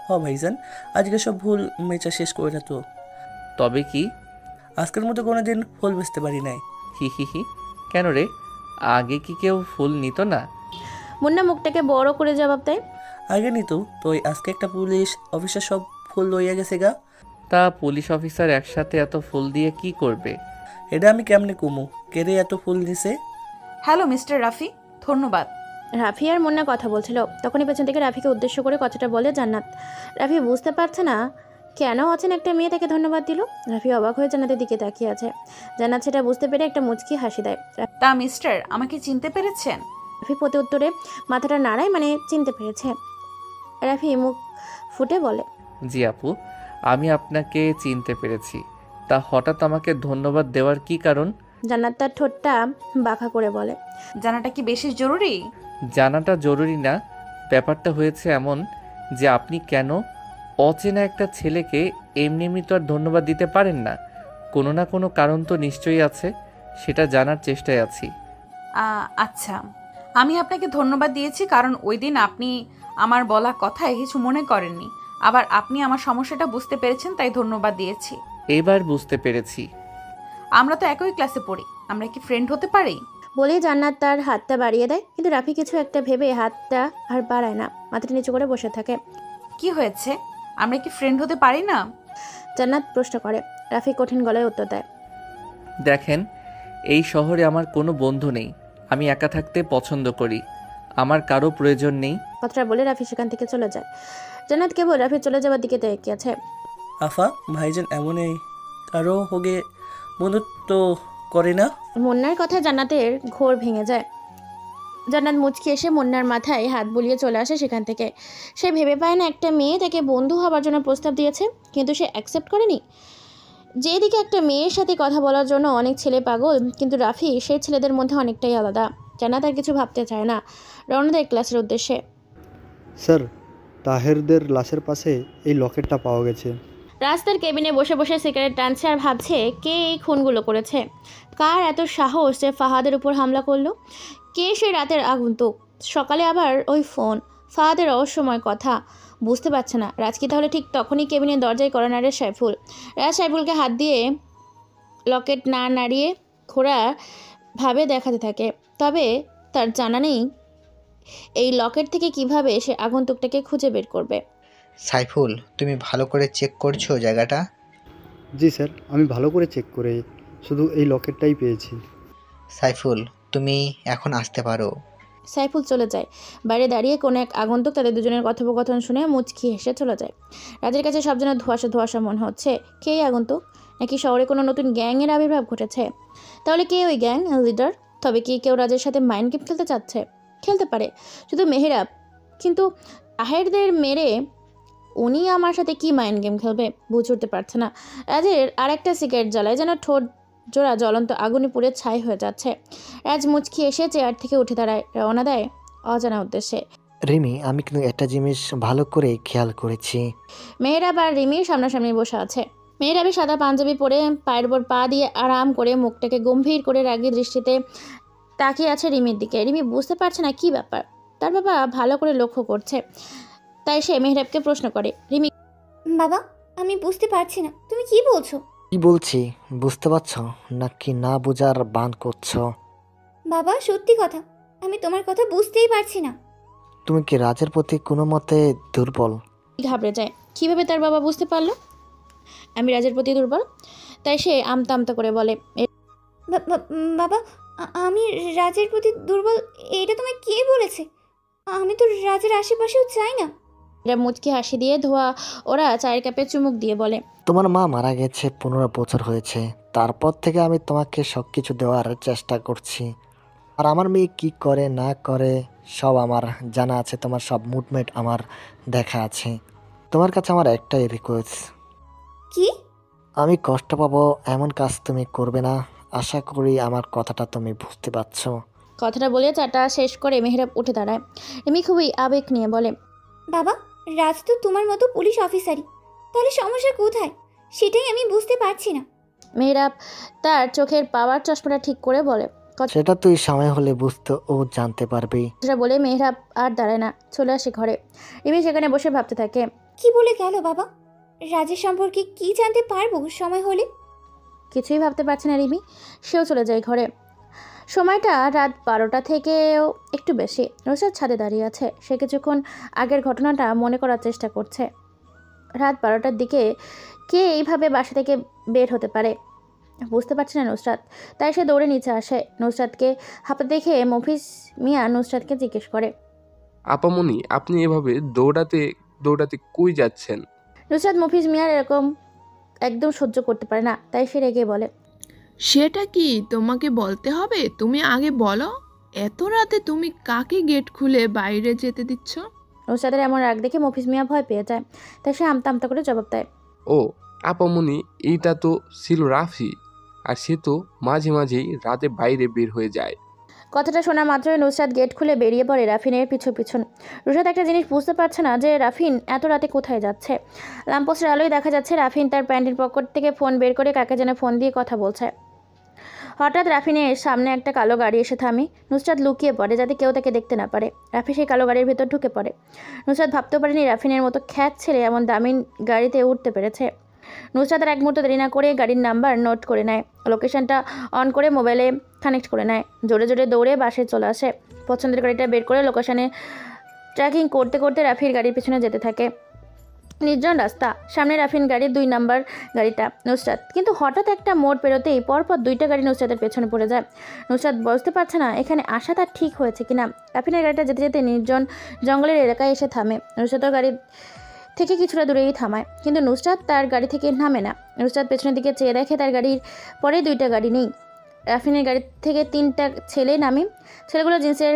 হ ভাইজান, আজকে সব ভুল মেচা শেষ করে তো। তবে কি আজকের মতো কোনো দিন ফুল বেচতে পারি নাই। হি হি হি, কেন রে, আগে কি কেউ ফুল নিত না? মুন্না মুখটাকে বড় করে জবাব দেয়, আগে নিত তো, আজকে একটা পুলিশ অফিসার সব ফুল লইয়া গেছে গা। তা পুলিশ অফিসার একসাথে এত ফুল দিয়ে কি করবে? এটা আমি কেমনে কুমু, কেড়ে এত ফুল নিছে? হ্যালো মিস্টার রাফি, ধন্যবাদ। রাফি আর মুন্না কথা বলছিল, তখনই পেছন থেকে রাফিকে উদ্দেশ্য করে কথাটা বলে জান্নাত। রাফি বুঝতে পারছে না কেন অচেনা একটা মেয়ে তাকে ধন্যবাদ দিল। রাফি অবাক হয়ে জান্নাতের দিকে তাকিয়ে আছে। জান্নাত সেটা বুঝতে পেরে একটা মুচকি হাসি দেয়। তা মিস্টার, আমাকে চিনতে পেরেছেন? রাফি প্রতি উত্তরে মাথাটা নাড়ায়, মানে চিনতে পেরেছে। রাফি মুখ ফুটে বলে, জি আপু, আমি আপনাকে চিনতে পেরেছি। তা হঠাৎ আমাকে ধন্যবাদ দেওয়ার কি কারণ? জান্নাত তার ঠোঁটটা বাঁকা করে বলে, জানাটা কি বেশি জরুরি? জানাটা জরুরি না, ব্যাপারটা হয়েছে এমন যে আপনি কেন অচেনা একটা ছেলেকে এমনি এমনি তো আর ধন্যবাদ দিতে পারেন না। কোনো না কোনো কারণ তো নিশ্চয়ই আছে, সেটা জানার চেষ্টায় আছি। আচ্ছা, আমি আপনাকে ধন্যবাদ দিয়েছি কারণ ওই দিন আপনি আমার বলা কথায় কিছু মনে করেননি। আবার আপনি আমার সমস্যাটা বুঝতে পেরেছেন, তাই ধন্যবাদ দিয়েছি। এবার বুঝতে পেরেছি। আমরা তো একই ক্লাসে পড়ি, আমরা কি ফ্রেন্ড হতে পারি? বলে জান্নাত তার হাতটা বাড়িয়ে দেয়, কিন্তু রাফি কিছু একটা ভেবে হাতটা আর বাড়ায় না, মাথাটা নিচু করে বসে থাকে। কি হয়েছে, আমরা কি ফ্রেন্ড হতে পারি না? জান্নাত প্রশ্ন করে। রাফি কঠিন গলায় উত্তর দেয়, দেখেন, এই শহরে আমার কোনো বন্ধু নেই। আমি একা থাকতে পছন্দ করি, আমার কারো প্রয়োজন নেই। কথাটা বলে রাফি সেখান থেকে চলে যায়। জান্নাত কেবল রাফি চলে যাওয়ার দিকে তাকিয়ে আছে। আফা ভাইজান এমনই কারো হোগে বন্ধুত্ব করে না? মুন্নার কথা জান্নাতের ঘোর ভেঙে যায়। জান্নাত মুচকি এসে মুন্নার মাথায় হাত বুলিয়ে চলে আসে সেখান থেকে। সে ভেবে পায় না একটা মেয়ে তাকে বন্ধু হবার জন্য প্রস্তাব দিয়েছে, কিন্তু সে অ্যাকসেপ্ট করেনি। যেদিকে একটা মেয়ের সাথে কথা বলার জন্য অনেক ছেলে পাগল, কিন্তু রাফি সেই ছেলেদের মধ্যে অনেকটাই আলাদা। জান্নাত আর কিছু ভাবতে চায় না, রওনা দেয় ক্লাসের উদ্দেশ্যে। স্যার, তাহেরদের লাশের পাশে এই লকেটটা পাওয়া গেছে। রাস্তার কেবিনে বসে বসে সিগারেট টানছে আর ভাবছে কে এই খুনগুলো করেছে, কার এত সাহস যে ফাহাদের উপর হামলা করলো, কে সেই রাতের আগন্তুক। সকালে আবার ওই ফোন, ফাহাদের রহস্যময় কথা, বুঝতে পারছে না রাজ কি তাহলে। ঠিক তখনই কেবিনের দরজায় কর্নারের সাইফুল। রাজ সাইফুলকে হাত দিয়ে লকেট না নাড়িয়ে খোঁড়া ভাবে দেখাতে থাকে। তবে তার জানা নেই এই লকেট থেকে কিভাবে সে আগন্তুকটাকে খুঁজে বের করবে। সাইফুল, তুমি ভালো করে চেক করছো জায়গাটা? জি স্যার, আমি ভালো করে চেক করে শুধু এই লকেটটাই পেয়েছি। সাইফুল, তুমি এখন আসতে পারো। সাইফুল চলে যায়। বাইরে দাঁড়িয়ে কোনো এক আগন্তুক তাদের দুজনের কথোপকথন শুনে মুচকি হেসে চলে যায়। রাজের কাছে সব যেন ধোঁয়াশা ধোঁয়াশা মনে হচ্ছে। কে এই আগন্তুক? নাকি শহরে কোনো নতুন গ্যাংয়ের আবির্ভাব ঘটেছে? তাহলে কে ওই গ্যাং লিডার? তবে কি কেউ রাজের সাথে মাইন্ড গেম খেলতে চাচ্ছে? খেলতে পারে, শুধু মেহেরাব। কিন্তু আহেরদের মেরে উনি আমার সাথে কি মাইন্ড গেম খেলবে বুঝে উঠতে পারছে না। রাজের আরেকটা সিগারেট জ্বালায়, যেন ঠোঁট জোড়া জ্বলন্ত আগুনে পুড়ে ছাই হয়ে যাচ্ছে। রাজ মুচকি এসে চেয়ার থেকে উঠে দাঁড়ায়, রওনা দেয় অজানা উদ্দেশ্যে। রিমি, আমি কিন্তু একটা জিনিস ভালো করে খেয়াল করেছি। মেহেরাব আর রিমির সামনাসামনি বসে আছে। মেহেরাবের সাদা পাঞ্জাবি পরে পায়ের উপর পা দিয়ে আরাম করে মুখটাকে গম্ভীর করে রাগী দৃষ্টিতে তাকিয়ে আছে রিমির দিকে। রিমি বুঝতে পারছে না কি ব্যাপার। তার বাবা ভালো করে লক্ষ্য করছে, তাই সে মেহেরাবকে প্রশ্ন করে, রিমি। বাবা, আমি বুঝতে পারছি না, তুমি কি বলছো? কি বলছি বুঝতে পারছো নাকি না বোঝার বান করছো? বাবা, সত্যি কথা, আমি তোমার কথা বুঝতেই পারছি না। তুমি কি রাজের প্রতি কোনো মতে দুর্বল? ঘাবড়ে যায়। কিভাবে তার বাবা বুঝতে পারলো আমি রাজের প্রতি দুর্বল? তাই সে আমতা আমতা করে বলে, বাবা, আমি রাজের প্রতি দুর্বল এটা তোমায় কে বলেছে? আমি তো রাজের আশেপাশেও চাই না। এরা মুচকি হাসি দিয়ে ধোয়া ওরা চায়ের কাপে চুমুক দিয়ে বলে, তোমার মা মারা গেছে 15 বছর হয়েছে। তারপর থেকে আমি তোমাকে সব কিছু দেওয়ার চেষ্টা করছি। আর আমার মেয়ে কি করে না করে সব আমার জানা আছে। তোমার সব মুভমেন্ট আমার দেখা আছে। তোমার কাছে আমার একটাই রিকোয়েস্ট। কি? আমি কষ্ট পাবো এমন কাজ তুমি করবে না। আশা করি আমার কথাটা তুমি বুঝতে পারছো। কথাটা বলে চাটা শেষ করে মেহেরাব উঠে দাঁড়ায়। রিমি খুবই আবেগ নিয়ে বলে, বাবা, রাজ তো তোমার মতো পুলিশ অফিসারই, তাহলে সমস্যা কোথায় সেটাই আমি বুঝতে পারছি না। মেহেরাব তার চোখের পাওয়ার চশমাটা ঠিক করে বলে, সেটা তুই সময় হলে বুঝতে ও জানতে পারবি। সেটা বলে মেহেরাব আর দাঁড়ায় না, চলে আসে ঘরে। রিমি সেখানে বসে ভাবতে থাকে, কি বলে গেল বাবা? রাজের সম্পর্কে কি জানতে পারবো সময় হলে? কিছুই ভাবতে পারছে না রিমি। সেও চলে যায় ঘরে। সময়টা রাত 12টা থেকেও একটু বেশি। নুসরাত ছাদে দাঁড়িয়ে আছে। সে কিছুক্ষণ আগের ঘটনাটা মনে করার চেষ্টা করছে। রাত 12টার দিকে কে এইভাবে বাসা থেকে বের হতে পারে বুঝতে পারছে না নুসরাত। তাই সে দৌড়ে নিচে আসে। নুসরাতকে হাঁপাতে দেখে মফিজ মিয়া নুসরাতকে জিজ্ঞেস করে, আপামনি, আপনি এভাবে দৌড়াতে দৌড়াতে কই যাচ্ছেন? নুসরাত মফিজ মিয়ার এরকম একদম সহ্য করতে পারে না, তাই সে রেগে বলে, সেটা কি তোমাকে বলতে হবে? তুমি আগে বলো, এত রাতে তুমি কাকে গেট খুলে বাইরে যেতে দিচ্ছ? নুসরাতের এমন রাগ দেখে মফিজ মিয়া ভয় পেয়ে যায়। তাই সে আমতা আমতা করে জবাব দেয়, ও আপামনি, এইটা তো ছিল রাফি, আর সে তো মাঝে মাঝেই রাতে বাইরে বের হয়ে যায়। কথাটা শোনা মাত্রই নুসরাত গেট খুলে বেরিয়ে পড়ে রাফিনের পিছন। নুসরাত একটা জিনিস বুঝতে পারছে না যে রাফিন এত রাতে কোথায় যাচ্ছে। ল্যাম্পোস্টের আলোয় দেখা যাচ্ছে রাফিন তার প্যান্টের পকেট থেকে ফোন বের করে কাকে যেন ফোন দিয়ে কথা বলছে। হঠাৎ রাফিনের সামনে একটা কালো গাড়ি এসে থামে। নুসরাত লুকিয়ে পড়ে যাতে কেউ তাকে দেখতে না পারে। রাফি সেই কালো গাড়ির ভেতর ঢুকে পড়ে। নুসরাত ভাবতেও পারেনি রাফিনের মতো খ্যাত ছেলে এমন দামি গাড়িতে উঠতে পেরেছে। নুসরাত আর এক মুহূর্ত দেরি না করে গাড়ির নাম্বার নোট করে নেয়, লোকেশনটা অন করে মোবাইলে কানেক্ট করে নেয়। জোরে জোরে দৌড়ে বাসে চলে আসে। পছন্দের গাড়িটা বের করে লোকেশনে ট্র্যাকিং করতে করতে রাফির গাড়ির পিছনে যেতে থাকে। নির্জন রাস্তা, সামনে রাফিন গাড়ির 2 নাম্বার গাড়িটা নুসরাত। কিন্তু হঠাৎ একটা মোড় পেরোতেই পরপর 2টা গাড়ি নুসরাতের পেছনে পড়ে যায়। নুসরাত বুঝতে পারছে না এখানে আসা তার ঠিক হয়েছে কিনা। রাফিনের গাড়িটা যেতে যেতে নির্জন জঙ্গলের এলাকায় এসে থামে। নুসরাতের গাড়ি থেকে কিছুটা দূরেই থামায়, কিন্তু নুসরাত তার গাড়ি থেকে নামে না। নুসরাত পেছনের দিকে চেয়ে দেখে তার গাড়ির পরে 2টা গাড়ি নেই। রাফিনের গাড়ি থেকে 3টা ছেলে নামে। ছেলেগুলো জিন্সের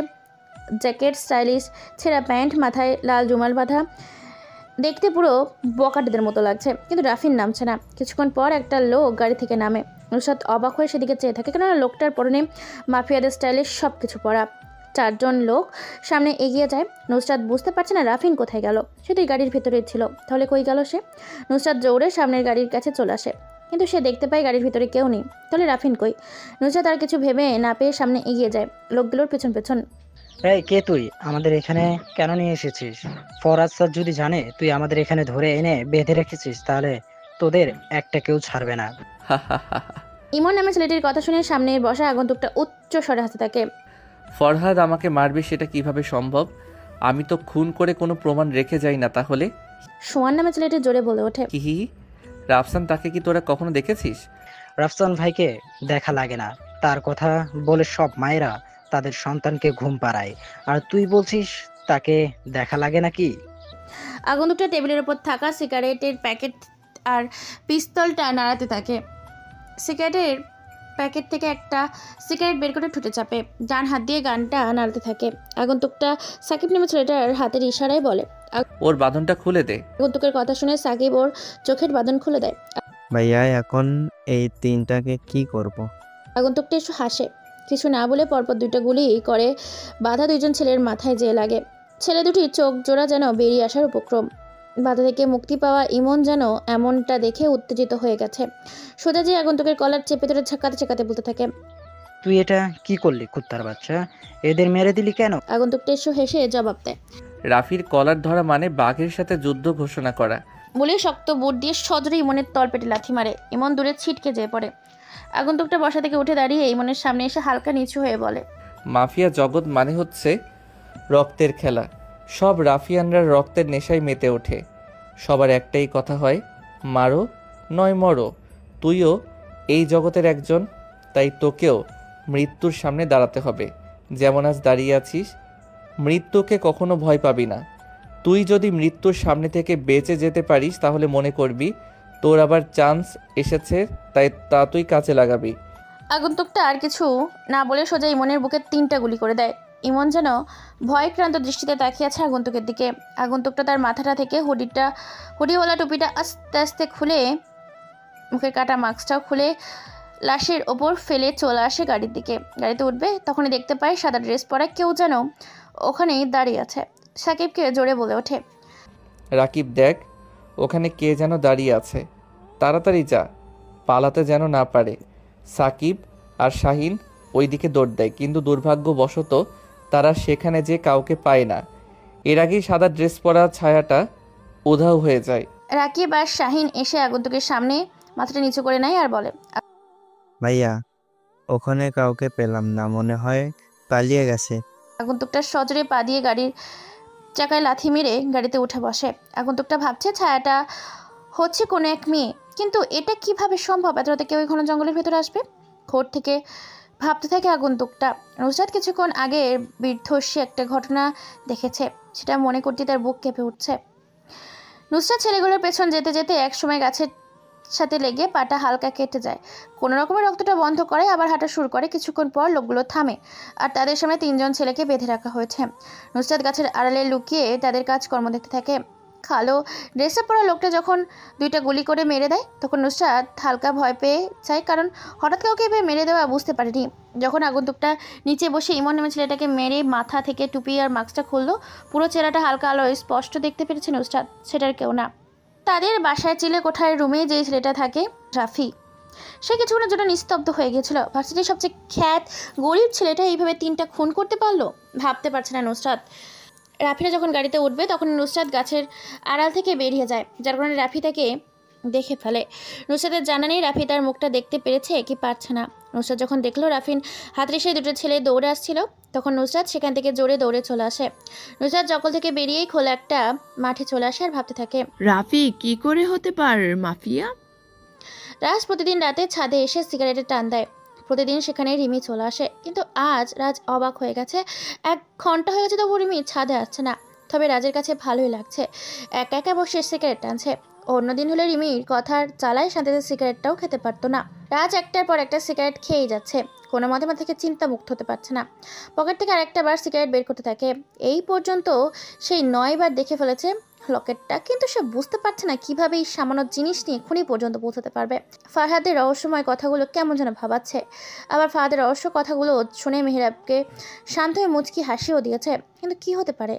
জ্যাকেট, স্টাইলিশ ছেঁড়া প্যান্ট, মাথায় লাল রুমাল বাঁধা, দেখতে পুরো বকাটেদের মতো লাগছে। কিন্তু রাফিন নামছে না। কিছুক্ষণ পর একটা লোক গাড়ি থেকে নামে। নুসরাত অবাক হয়ে সেদিকে চেয়ে থাকে, কেননা লোকটার পরনে মাফিয়াদের স্টাইলের সব কিছু পরা। 4 জন লোক সামনে এগিয়ে যায়। নুসরাত বুঝতে পারছে না রাফিন কোথায় গেল। সে তো গাড়ির ভেতরেই ছিল, তাহলে কই গেল সে? নুসরাত জোরে সামনের গাড়ির কাছে চলে আসে, কিন্তু সে দেখতে পায় গাড়ির ভিতরে কেউ নেই। তাহলে রাফিন কই? নুসরাত আর কিছু ভেবে না পেয়ে সামনে এগিয়ে যায় লোকগুলোর পেছন। এই কে তুই? আমাদের এখানে কেন নিয়ে এসেছিস? ফরাজ স্যার যদি জানে তুই আমাদের এখানে ধরে এনে বেঁধে রেখেছিস তাহলে তোদের একটা কেউ ছাড়বে না। ইমন নামে ছেলেটির কথা শুনে সামনে বসা আগন্তুকটা উচ্চ স্বরে হাসতে থাকে। ফরহাদ আমাকে মারবে সেটা কিভাবে সম্ভব? আমি তো খুন করে কোনো প্রমাণ রেখে যাই না। তাহলে সোয়ান নামে ছেলেটি জোরে বলে ওঠে। কি রাফসান, তাকে কি তোরা কখনো দেখেছিস? রাফসান ভাইকে দেখা লাগে না, তার কথা বলে সব মায়েরা তাদের সন্তানকে ঘুম পাড়ায়, আর তুই বলছিস তাকে দেখা লাগে নাকি? আগন্তুকটা টেবিলের উপর থাকা সিগারেটের প্যাকেট আর পিস্তলটা নাড়াতে থাকে। সিগারেটের প্যাকেট থেকে একটা সিগারেট বের করে ঠুটে চাপে, ডান হাত দিয়ে গানটা নাড়াতে থাকে। আগন্তুকটা সাকিব নামে ছেলেটার হাতের ইশারায় বলে। ওর বাঁধনটা খুলে দে। আগন্তুকের কথা শুনে সাকিব ওর চোখের বাঁধন খুলে দেয়। ভাইয়া এখন এই তিনটাকে কি করব? আগন্তুকটা একটু হাসে, কিছু না বলে পরপর দুইটা গুলি করে বাধা দুইজন ছেলের মাথায় যেয়ে লাগে। ছেলে দুটির চোখ জোড়া যেন বেরিয়ে আসার উপক্রম। বাধা থেকে মুক্তি পাওয়া ইমন যেন এমনটা দেখে উত্তেজিত হয়ে গেছে। সোজা যে আগন্তুকের কলার চেপে ধরে ঝাঁকাতে ঝাঁকাতে বলতে থাকে, তুই এটা কি করলি কুত্তার বাচ্চা? এদের মেরে দিলি কেন? আগন্তুকটা এসে হেসে জবাব দেয়, রাফির কলার ধরা মানে বাঘের সাথে যুদ্ধ ঘোষণা করা। বলে শক্ত বুট দিয়ে সজরে ইমনের তলপেটে লাথি মারে। ইমন দূরে ছিটকে যেয়ে পড়ে। আগন্তুকটা বসা থেকে উঠে দাঁড়িয়ে ইমনের সামনে এসে হালকা নিচু হয়ে বলে, মাফিয়া জগৎ মানে হচ্ছে রক্তের খেলা। সব রাফিয়ানরা রক্তের নেশায় মেতে ওঠে। সবার একটাই কথা হয়, মারো নয় মরো। তুইও এই জগতের একজন, তাই তোকেও মৃত্যুর সামনে দাঁড়াতে হবে। যেমন আজ দাঁড়িয়ে আছিস। মৃত্যুকে কখনো ভয় পাবি না। তুই যদি মৃত্যুর সামনে থেকে বেঁচে যেতে পারিস তাহলে মনে করবি তোর আবার চান্স এসেছে, তাই তা তুই কাজে লাগাবি। আগন্তুকটা আর কিছু না বলে সোজা ইমনের বুকে 3টা গুলি করে দেয়। ইমন যেন ভয়ক্রান্ত দৃষ্টিতে তাকিয়ে আছে আগন্তুকের দিকে। আগন্তুকটা তার মাথাটা থেকে হুডিওয়ালা টুপিটা আস্তে আস্তে খুলে, মুখের কাটা মাস্কটাও খুলে লাশের ওপর ফেলে চলে আসে গাড়ির দিকে। গাড়িতে উঠবে তখনই দেখতে পায় সাদা ড্রেস পরা কেউ যেন ওখানেই দাঁড়িয়ে আছে। সাকিবকে জোরে বলে ওঠে, রাকিব দেখ, ওখানে কে যেন দাঁড়িয়ে আছে, তাড়াতাড়ি যা, পালাতে যেন না পারে। সাকিব আর শাহিন ওই দিকে দৌড় দেয়, কিন্তু দুর্ভাগ্যবশত তারা সেখানে যে কাউকে পায় না। এর আগেই সাদা ড্রেস পরা ছায়াটা উধাও হয়ে যায়। রাকিব আর শাহিন এসে আগন্তুকের সামনে মাথাটা নিচু করে নেয় আর বলে, ভাইয়া ওখানে কাউকে পেলাম না, মনে হয় পালিয়ে গেছে। আগন্তুকটা সজরে পা দিয়ে গাড়ির চাকায় লাথি মেরে গাড়িতে উঠে বসে। আগন্তুকটা ভাবছে ছায়াটা হচ্ছে কোনো এক মেয়ে, কিন্তু এটা কিভাবে সম্ভব? এত রাতে কেউ ঘন জঙ্গলের ভেতরে আসবে? ঘোর থেকে ভাবতে থাকে আগন্তুকটা। নুসরাত কিছুক্ষণ আগে বিধ্বংসী একটা ঘটনা দেখেছে, সেটা মনে করতে তার বুক কেঁপে উঠছে। নুসরাত ছেলেগুলোর পেছন যেতে যেতে একসময় গাছের সাথে লেগে পাটা হালকা কেটে যায়। কোনো রকমের রক্তটা বন্ধ করে আবার হাঁটা শুরু করে। কিছুক্ষণ পর লোকগুলো থামে আর তাদের সামনে 3জন ছেলেকে বেঁধে রাখা হয়েছে। নুসরাত গাছের আড়ালে লুকিয়ে তাদের কাজকর্ম দেখতে থাকে। কালো ড্রেসে পরা লোকটা যখন 2টা গুলি করে মেরে দেয় তখন নুসরাত হালকা ভয় পেয়ে যায়, কারণ হঠাৎ কাউকে এভাবে মেরে দেওয়া বুঝতে পারেনি। যখন আগন্তুকটা নিচে বসে ইমন নামে ছেলেটাকে মেরে মাথা থেকে টুপি আর মাস্কটা খুললো, পুরো চেহারাটা হালকা আলোয় স্পষ্ট দেখতে পেরেছে নুসরাত, সেটার কেউ না। তাদের বাসায় চিলে কোঠার রুমে যে ছেলেটা থাকে রাফি, সে কিছুক্ষণের জন্য নিস্তব্ধ হয়ে গিয়েছিল। ভার্সিটির সবচেয়ে খ্যাত গরিব ছেলেটা এইভাবে 3টা খুন করতে পারলো, ভাবতে পারছে না নুসরাত। রাফিরা যখন গাড়িতে উঠবে তখন নুসরাত গাছের আড়াল থেকে বেরিয়ে যায়, যার কারণে রাফি তাকে দেখে ফেলে। নুসরাতের জানা নেই রাফি তার মুখটা দেখতে পেরেছে কি পারছে না। নুসরাত যখন দেখলো রাফিন হাতরে সেই 2টো ছেলে দৌড়ে আসছিল, তখন নুসরাত সেখান থেকে জোরে দৌড়ে চলে আসে। নুসরাত জঙ্গল থেকে বেরিয়েই খোলা একটা মাঠে চলে আসে আর ভাবতে থাকে, রাফি কি করে হতে পারে মাফিয়া? রাজ প্রতিদিন রাতে ছাদে এসে সিগারেটের টান দেয়। প্রতিদিন সেখানে রিমি চলে আসে, কিন্তু আজ রাজ অবাক হয়ে গেছে। 1 ঘন্টা হয়ে গেছে তবু রিমি ছাদে আসছে না। তবে রাজের কাছে ভালোই লাগছে, একা একা বসে সিগারেট টানছে। অন্যদিন হলে রিমির কথার চালায় শান্তিতে সিগারেটটাও খেতে পারতো না। রাজ একটার পর একটা সিগারেট খেয়েই যাচ্ছে, কোনো মতে মাথা থেকে চিন্তা মুক্ত হতে পারছে না। পকেট থেকে আরেকটা বার সিগারেট বের করতে থাকে। এই পর্যন্ত সেই 9 বার দেখে ফেলেছে লকেটটা, কিন্তু সে বুঝতে পারছে না কিভাবে এই সামান্য জিনিস নিয়ে খুনি পর্যন্ত পৌঁছাতে পারবে। ফারহাদের রহস্যময় কথাগুলো কেমন যেন ভাবাচ্ছে। আবার ফারহাদের রহস্য কথাগুলো শুনে মেহরাবকে শান্ত হয়ে মুচকি হাসিও দিয়েছে, কিন্তু কি হতে পারে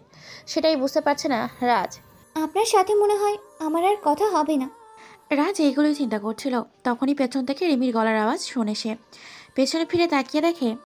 সেটাই বুঝতে পারছে না রাজ। আপনার সাথে মনে হয় আমার আর কথা হবে না। রাজ এইগুলোই চিন্তা করছিল, তখনই পেছন থেকে রিমির গলার আওয়াজ শুনে সে পেছনে ফিরে তাকিয়ে দেখে